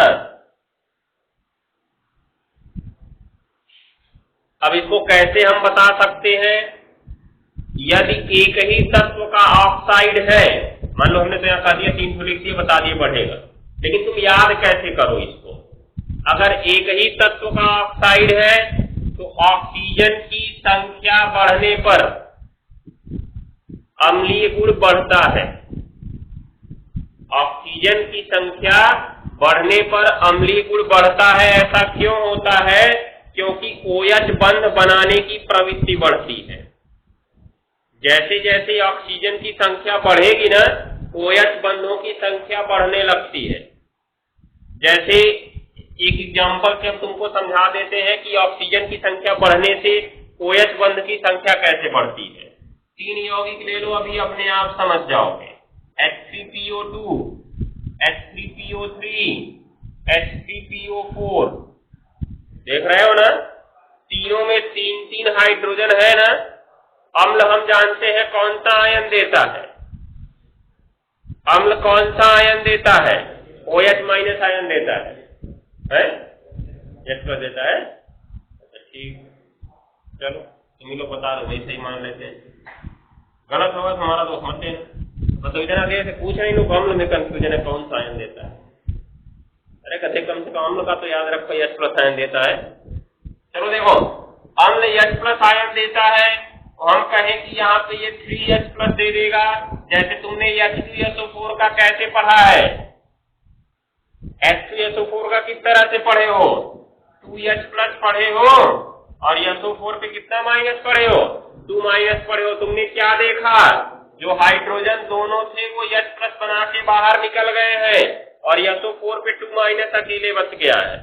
[SPEAKER 1] अब इसको कैसे हम बता सकते हैं? यदि एक ही तत्व का ऑक्साइड है, मान लो हमने तो यहाँ कह दिया 3 लिख दिए, बता दिए बढ़ेगा, लेकिन तुम याद कैसे करो इसको? अगर एक ही तत्व का ऑक्साइड है तो ऑक्सीजन की संख्या बढ़ने पर अम्लीय गुण बढ़ता है। ऑक्सीजन की संख्या बढ़ने पर अम्लीय गुण बढ़ता है। ऐसा क्यों होता है? क्योंकि OH बंध बनाने की प्रवृत्ति बढ़ती है। जैसे जैसे ऑक्सीजन की संख्या बढ़ेगी ना, OH बंधों की संख्या बढ़ने लगती है। जैसे एक एग्जांपल से हम तुमको समझा देते हैं कि ऑक्सीजन की संख्या बढ़ने से OH बंध की संख्या कैसे बढ़ती है। 3 यौगिक ले लो, अभी अपने आप समझ जाओगे। H3PO2, H3PO3, H3PO4, देख रहे हो ना? तीनों में 3-3 हाइड्रोजन है ना। अम्ल हम जानते हैं कौन सा आयन देता है? अम्ल कौन सा आयन देता है? OH माइनस आयन देता है, H प्लस देता है। ठीक, चलो तुम लोग बता दो, वैसे ही मान लेते हैं। गलत होगा तो हमारा दोस्त मत देना। मतलब इतना देर से पूछ रहे लोग, अम्ल में कंफ्यूजन है कौन सा आयन देता है। अरे कहते कम से कम अम्ल का तो याद रखो, H प्लस आयन देता है। चलो देखो, अम्ल H प्लस आयन देता है, हम कहें कि यहाँ पे ये 3H प्लस दे देगा। जैसे तुमने H2SO4 का कैसे पढ़ा है? H2SO4 का किस तरह से पढ़े हो? 2H प्लस पढ़े हो और SO4 पे कितना माइनस पढ़े हो? 2 माइनस पढ़े हो। तुमने क्या देखा? जो हाइड्रोजन दोनों थे वो H प्लस बना के बाहर निकल गए हैं और SO4 पे 2 माइनस अकेले बच गया है,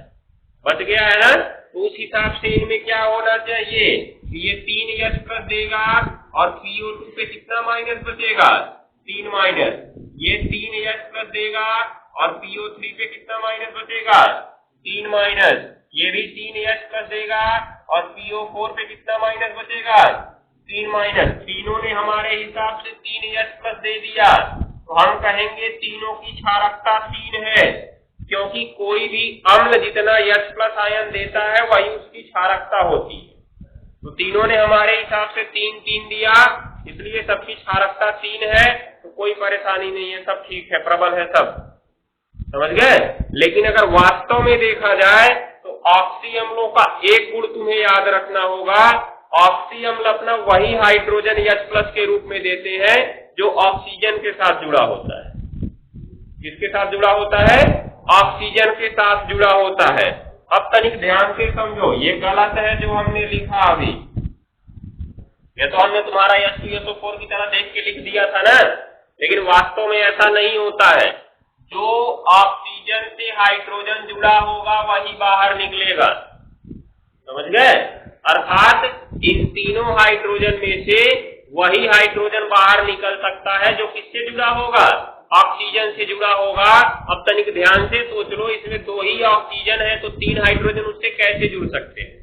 [SPEAKER 1] बच गया है ना। तो उस हिसाब से इनमें क्या होना चाहिए? ये 3H प्लस देगा और PO2 पे कितना माइनस बचेगा? 3 माइनस। ये 3H प्लस देगा और PO3 पे कितना माइनस बचेगा? 3 माइनस। ये भी 3H प्लस देगा और PO4 पे कितना माइनस बचेगा? 3 माइनस, तीनों ने हमारे हिसाब से 3H+ दे दिया, तो हम कहेंगे तीनों की क्षारकता 3 है, क्योंकि कोई भी अम्ल जितना H+ आयन देता है वही उसकी क्षारकता होती है। तो तीनों ने हमारे हिसाब से 3 दिया, इसलिए सबकी क्षारकता 3 है, तो कोई परेशानी नहीं है, सब ठीक है, प्रबल है सब, समझ गए। लेकिन अगर वास्तव में देखा जाए तो ऑक्सी अम्लों का एक गुण तुम्हें याद रखना होगा, ऑक्सी अम्ल अपना वही हाइड्रोजन H+ के रूप में देते हैं जो ऑक्सीजन के साथ जुड़ा होता है। किसके साथ जुड़ा होता है? ऑक्सीजन के साथ जुड़ा होता है। अब तनिक ध्यान से समझो, ये गलत है जो हमने लिखा अभी, ये तो हमने तुम्हारा H2SO4 की तरह देख के लिख दिया था ना, लेकिन वास्तव में ऐसा नहीं होता है। जो ऑक्सीजन से हाइड्रोजन जुड़ा होगा वही बाहर निकलेगा, समझ गए। अर्थात इन तीनों हाइड्रोजन में से वही हाइड्रोजन बाहर निकल सकता है जो किससे जुड़ा होगा? ऑक्सीजन से जुड़ा होगा। अब तनिक ध्यान से सोच लो, इसमें 2 ही ऑक्सीजन है, तो 3 हाइड्रोजन उससे कैसे जुड़ सकते हैं?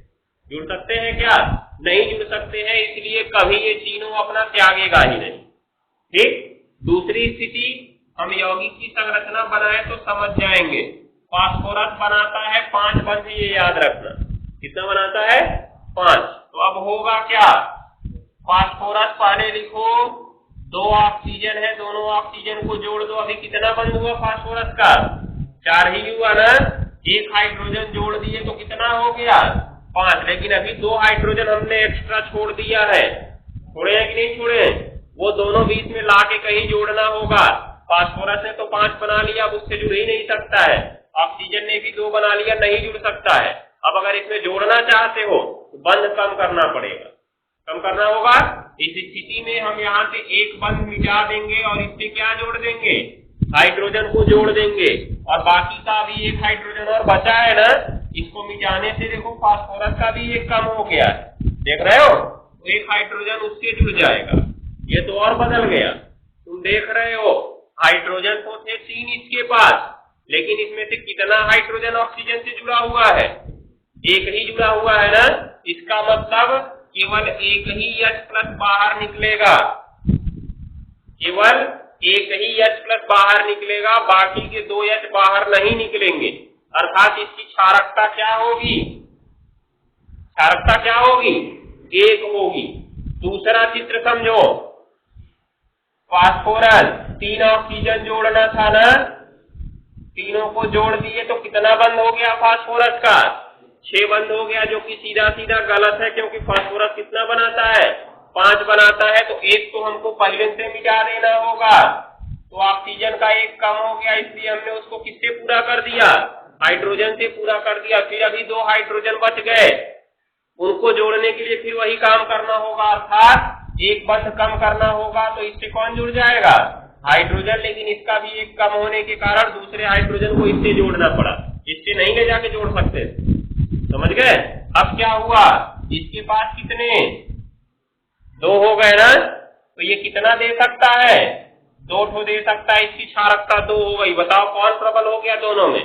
[SPEAKER 1] जुड़ सकते हैं क्या? नहीं जुड़ सकते हैं, इसलिए कभी ये तीनों अपना त्यागेगा ही नहीं। ठीक। दूसरी स्थिति, हम यौगिक की संरचना बनाए तो समझ जाएंगे। फास्फोरस बनाता है 5 बंध, ये याद रखना। कितना बनाता है? 5। तो अब होगा क्या? फास्फोरस पहले लिखो, 2 ऑक्सीजन है, दोनों ऑक्सीजन को जोड़ दो। अभी कितना बंध हुआ फास्फोरस का? 4 ही हुआ ना। एक हाइड्रोजन जोड़ दिए तो कितना हो गया? 5। लेकिन अभी 2 हाइड्रोजन हमने एक्स्ट्रा छोड़ दिया है, छोड़े हैं कि नहीं छोड़े? वो दोनों बीच में ला के कहीं जोड़ना होगा। फास्फोरस ने तो 5 बना लिया, अब उससे जुड़ ही नहीं सकता है। ऑक्सीजन ने भी 2 बना लिया, नहीं जुड़ सकता है। अब अगर इसमें जोड़ना चाहते हो तो बंध कम करना पड़ेगा, कम करना होगा। इस स्थिति में हम यहाँ से एक बंध मिटा देंगे और इससे क्या जोड़ देंगे? हाइड्रोजन को जोड़ देंगे, और बाकी का भी एक हाइड्रोजन और बचा है ना, इसको मिटाने से देखो फास्फोरस का भी एक कम हो गया, देख रहे हो? तो एक हाइड्रोजन उससे जुड़ जाएगा, ये तो और बदल गया। तुम देख रहे हो हाइड्रोजन तो थे 3 इसके पास, लेकिन इसमें से कितना हाइड्रोजन ऑक्सीजन से जुड़ा हुआ है? एक ही जुड़ा हुआ है ना। इसका मतलब केवल एक ही H+ बाहर निकलेगा, केवल एक ही H+ बाहर निकलेगा, बाकी के 2 H बाहर नहीं निकलेंगे। अर्थात इसकी क्षारकता क्या होगी? क्षारकता क्या होगी? 1 होगी। दूसरा चित्र समझो, फास्फोरस 3 ऑक्सीजन जोड़ना था ना, तीनों को जोड़ दिए तो कितना बंद हो गया फास्फोरस का? 6 बंद हो गया, जो कि सीधा सीधा गलत है, क्योंकि फास्फोरस कितना बनाता है? 5 बनाता है। तो एक तो हमको पहले से मिटा देना होगा, तो ऑक्सीजन का एक कम हो गया, इसलिए हमने उसको किससे पूरा कर दिया? हाइड्रोजन से पूरा कर दिया। फिर अभी 2 हाइड्रोजन बच गए, उनको जोड़ने के लिए फिर वही काम करना होगा, अर्थात एक बंध कम करना होगा। तो इससे कौन जुड़ जाएगा? हाइड्रोजन। लेकिन इसका भी एक कम होने के कारण दूसरे हाइड्रोजन को इससे जोड़ना पड़ा, इससे नहीं ले जाके जोड़ सकते, समझ गए। अब क्या हुआ? इसके पास कितने? 2 हो गए ना, तो ये कितना दे सकता है? 2 ठो दे सकता है। इसकी क्षारकता 2 हो गई। बताओ कौन प्रबल हो गया दोनों में?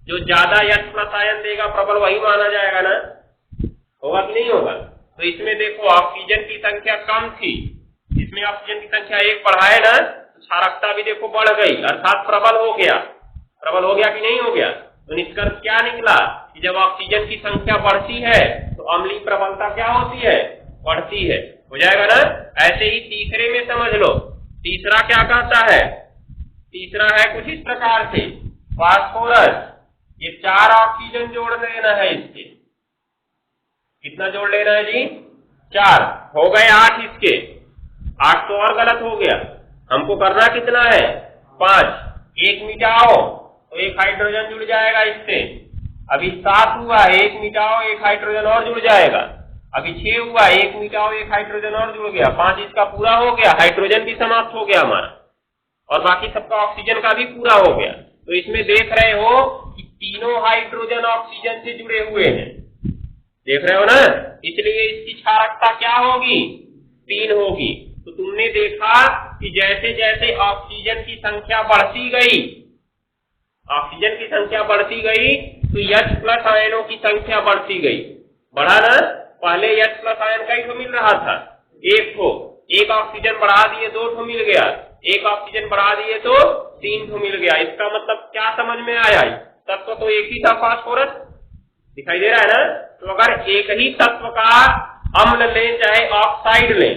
[SPEAKER 1] जो ज्यादा H+ आयन देगा प्रबल वही माना जाएगा ना, होगा कि नहीं होगा? तो इसमें देखो ऑक्सीजन की संख्या कम थी, इसमें ऑक्सीजन की संख्या 1 बढ़ाए ना, क्षारकता भी देखो बढ़ गई, अर्थात प्रबल हो गया। प्रबल हो गया कि नहीं हो गया? तो निष्कर्ष क्या निकला कि जब ऑक्सीजन की संख्या बढ़ती है तो अम्लीय प्रबलता क्या होती है? बढ़ती है। हो जाएगा ना। ऐसे ही तीसरे में समझ लो, तीसरा क्या कहता है? तीसरा है कुछ इस प्रकार से, फास्फोरस ये 4 ऑक्सीजन जोड़ लेना है, इसके कितना जोड़ लेना है जी? 4 हो गए 8 इसके, 8 तो और गलत हो गया। हमको करना कितना है? 5। एक मिटाओ तो एक हाइड्रोजन जुड़ जाएगा इससे। अभी 7 हुआ, एक मिटाओ एक हाइड्रोजन और जुड़ जाएगा। अभी 6 हुआ, एक मिटाओ एक हाइड्रोजन और जुड़ गया। 5 इसका पूरा हो गया, हाइड्रोजन भी समाप्त हो गया हमारा, और बाकी सबका ऑक्सीजन का भी पूरा हो गया। तो इसमें देख रहे हो कि तीनों हाइड्रोजन ऑक्सीजन से जुड़े हुए हैं, देख रहे हो ना। इसलिए इसकी क्षारकता क्या होगी? 3 होगी। तो तुमने देखा कि जैसे जैसे ऑक्सीजन की संख्या बढ़ती गई, ऑक्सीजन की संख्या बढ़ती गई तो H+ आयनों की संख्या बढ़ती गई। बढ़ा ना, पहले H+ आयन का ही तो मिल रहा था, एक ठो, एक ऑक्सीजन बढ़ा दिए 2 ठो मिल गया, एक ऑक्सीजन बढ़ा दिए तो 3 ठो मिल गया। इसका मतलब क्या समझ में आया? तत्व तो एक ही था फास्फोरस, दिखाई दे रहा है ना। तो अगर एक ही तत्व का अम्ल लें चाहे ऑक्साइड लें,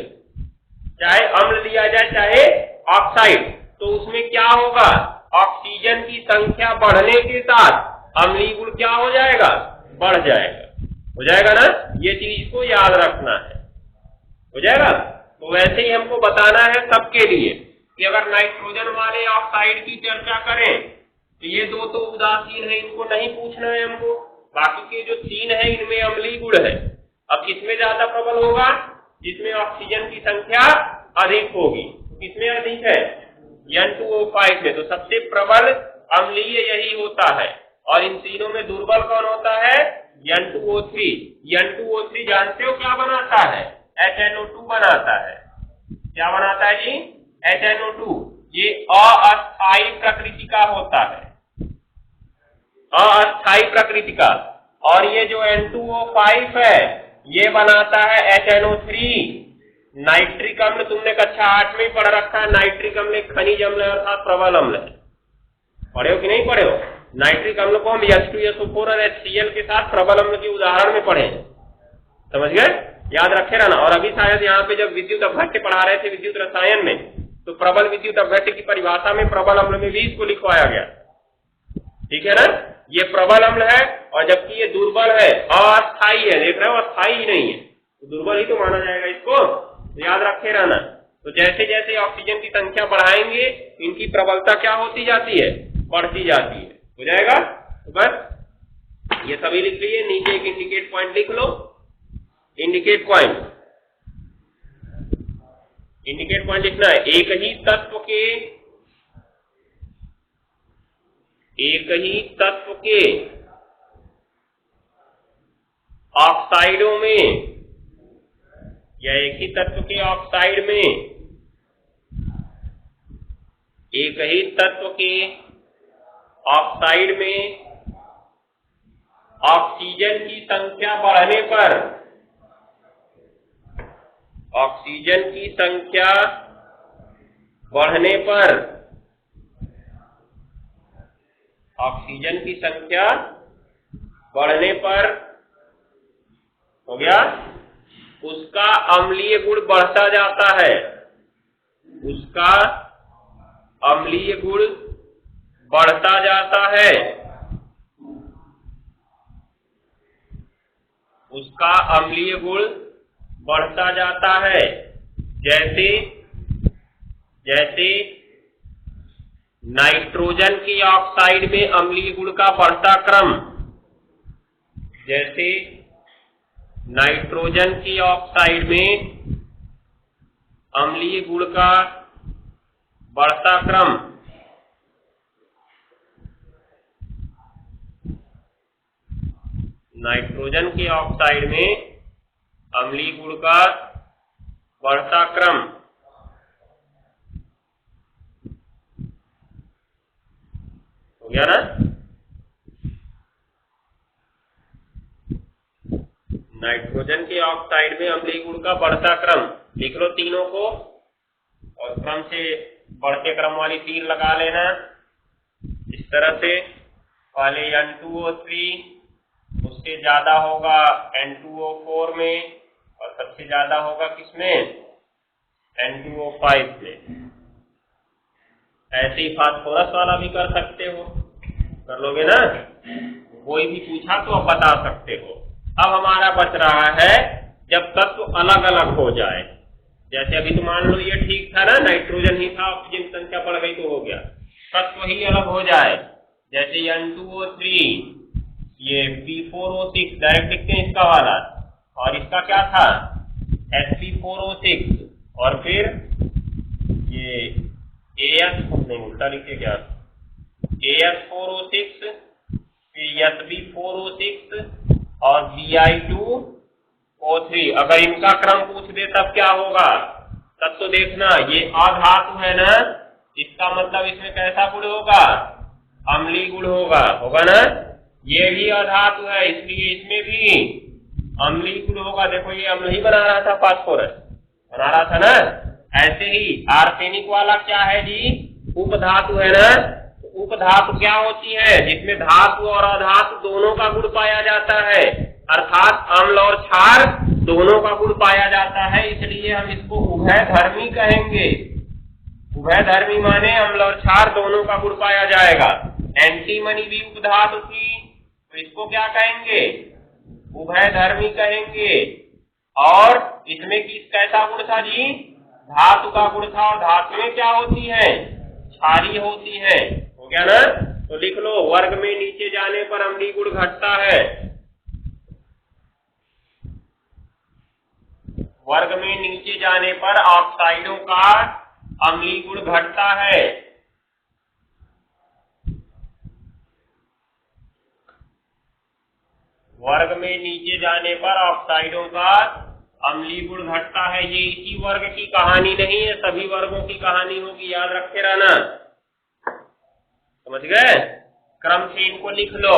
[SPEAKER 1] चाहे अम्ल लिया जाए चाहे ऑक्साइड, तो उसमें क्या होगा? ऑक्सीजन की संख्या बढ़ने के साथ अम्लीय गुण क्या हो जाएगा? बढ़ जाएगा, हो जाएगा ना। ये चीज को याद रखना है, हो जाएगा। तो वैसे ही हमको बताना है सबके लिए कि अगर नाइट्रोजन वाले ऑक्साइड की चर्चा करें तो ये 2 तो उदासीन है, इनको नहीं पूछना है हमको। बाकी के जो 3 है इनमें अम्लीय गुण है। अब किसमें ज्यादा प्रबल होगा? जिसमें ऑक्सीजन की संख्या अधिक होगी। किसमें अधिक है? N2O5 में। तो सबसे प्रबल अम्लीय यही होता है। और इन तीनों में दुर्बल कौन होता है? N2O3। N2O3 जानते हो क्या बनाता है? HNO2 बनाता है। क्या बनाता है जी? HNO2। ये अस्थायी प्रकृति का होता है, अस्थायी प्रकृति का। और ये जो N2O5 है ये बनाता है HNO3। नाइट्रिक अम्ल तुमने कक्षा 8 में ही पढ़ रखा है। नाइट्रिक अम्ल एक खनिज अम्ल है अर्थात प्रबल अम्ल है। पढ़े हो कि नहीं पढ़े हो? नाइट्रिक अम्ल को हम H2SO4 और HCl के साथ प्रबल अम्ल के उदाहरण में पढ़े हैं, समझ गए? याद रखे रहना। और अभी शायद यहाँ पे जब विद्युत अपघट्य पढ़ा रहे थे विद्युत रसायन में, तो प्रबल विद्युत अपघट्य की परिभाषा में प्रबल अम्ल में भी इसको लिखवाया गया, ठीक है ना। ये प्रबल अम्ल है और जबकि ये दुर्बल है, अस्थायी है। देख रहे हो, अस्थायी ही नहीं है तो दुर्बल ही तो माना जाएगा इसको, तो याद रखे रहना। तो जैसे जैसे ऑक्सीजन की संख्या बढ़ाएंगे इनकी प्रबलता क्या होती जाती है? बढ़ती जाती है, हो जाएगा। तो बस ये सभी लिख लीजिए। नीचे एक इंडिकेट पॉइंट लिख लो, इंडिकेट पॉइंट, इंडिकेट पॉइंट लिखना है। एक ही तत्व के ऑक्साइडों में या एक ही तत्व के ऑक्साइड में, एक ही तत्व के ऑक्साइड में ऑक्सीजन की संख्या बढ़ने पर, ऑक्सीजन की संख्या बढ़ने पर, ऑक्सीजन की संख्या बढ़ने पर हो गया, उसका अम्लीय गुण बढ़ता जाता है, उसका अम्लीय गुण बढ़ता जाता है, उसका अम्लीय गुण बढ़ता जाता है। जैसे जैसे नाइट्रोजन की ऑक्साइड में अम्लीय गुण का बढ़ता क्रम, जैसे नाइट्रोजन की ऑक्साइड में अम्लीय गुण का बढ़ता क्रम, नाइट्रोजन की ऑक्साइड में अम्लीय गुण का बढ़ता क्रम, हो गया ना। नाइट्रोजन के ऑक्साइड में अम्लीय गुण का बढ़ता क्रम लिख लो तीनों को, और क्रम से बढ़ते क्रम वाली तीर लगा लेना इस तरह से। पहले N2O3, उससे ज्यादा होगा N2O4 में, और सबसे ज्यादा होगा किसमें? N2O5 में। ऐसे ही फास्फोरस वाला भी कर सकते हो, कर लोगे ना। कोई भी पूछा तो अब बता सकते हो। अब हमारा बच रहा है जब तत्व अलग अलग हो जाए। जैसे अभी तो मान लो ये ठीक था ना, नाइट्रोजन ही था, ऑक्सीजन की संख्या बढ़ गई तो हो गया। तत्व ही अलग हो जाए, जैसे N2O3, ये P4O6 डायरेक्ट लिखते हैं इसका वाला, और इसका क्या था? Sp4O6, और फिर ये नहीं उल्टा लिखे क्या, AS4O6, फिर Sb4O6 और Bi2O3। अगर इनका क्रम पूछ दे तब क्या होगा? तब तो देखना, ये अधातु है ना, इसका मतलब इसमें कैसा गुण होगा? अम्लीय गुण होगा, होगा ना। ये भी अधातु है इसलिए इसमें भी अम्लीय गुण होगा। देखो ये अम्ल ही बना रहा था फास्फोरस, बना रहा था ना। ऐसे ही आर्सेनिक वाला क्या है जी, उपधातु है ना। उपधातु क्या होती है, जिसमें धातु और अधातु दोनों का गुण पाया जाता है, अर्थात अम्ल और क्षार दोनों का गुण पाया जाता है, इसलिए हम इसको उभयधर्मी कहेंगे। उभयधर्मी माने अम्ल और क्षार दोनों का गुण पाया जाएगा। एंटीमनी भी उपधातु की, तो इसको क्या कहेंगे, उभयधर्मी कहेंगे। और इसमें किस कैसा गुण था जी, धातु का गुण था, और धातुएं क्या होती है, क्षारीय होती है। हो गया ना। तो लिख लो, वर्ग में नीचे जाने पर अम्लीय गुण घटता है। वर्ग में नीचे जाने पर ऑक्साइडों का अम्लीय गुण घटता है। वर्ग में नीचे जाने पर ऑक्साइडों का अम्लीय गुण घटता है। ये इसी वर्ग की कहानी नहीं है, सभी वर्गों की कहानी होगी, याद रखे रहना। समझ गए। क्रम से इनको लिख लो,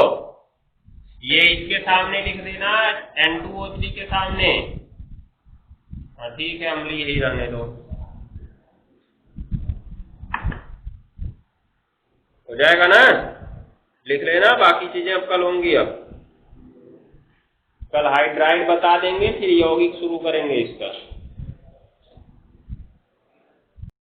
[SPEAKER 1] ये इसके सामने लिख देना, N2O3 के सामने। हाँ ठीक है, अम्लीय यही रहने दो, हो जाएगा ना। लिख लेना, बाकी चीजें अब कल होंगी। अब कल हाइड्राइड बता देंगे, फिर यौगिक शुरू करेंगे इसका।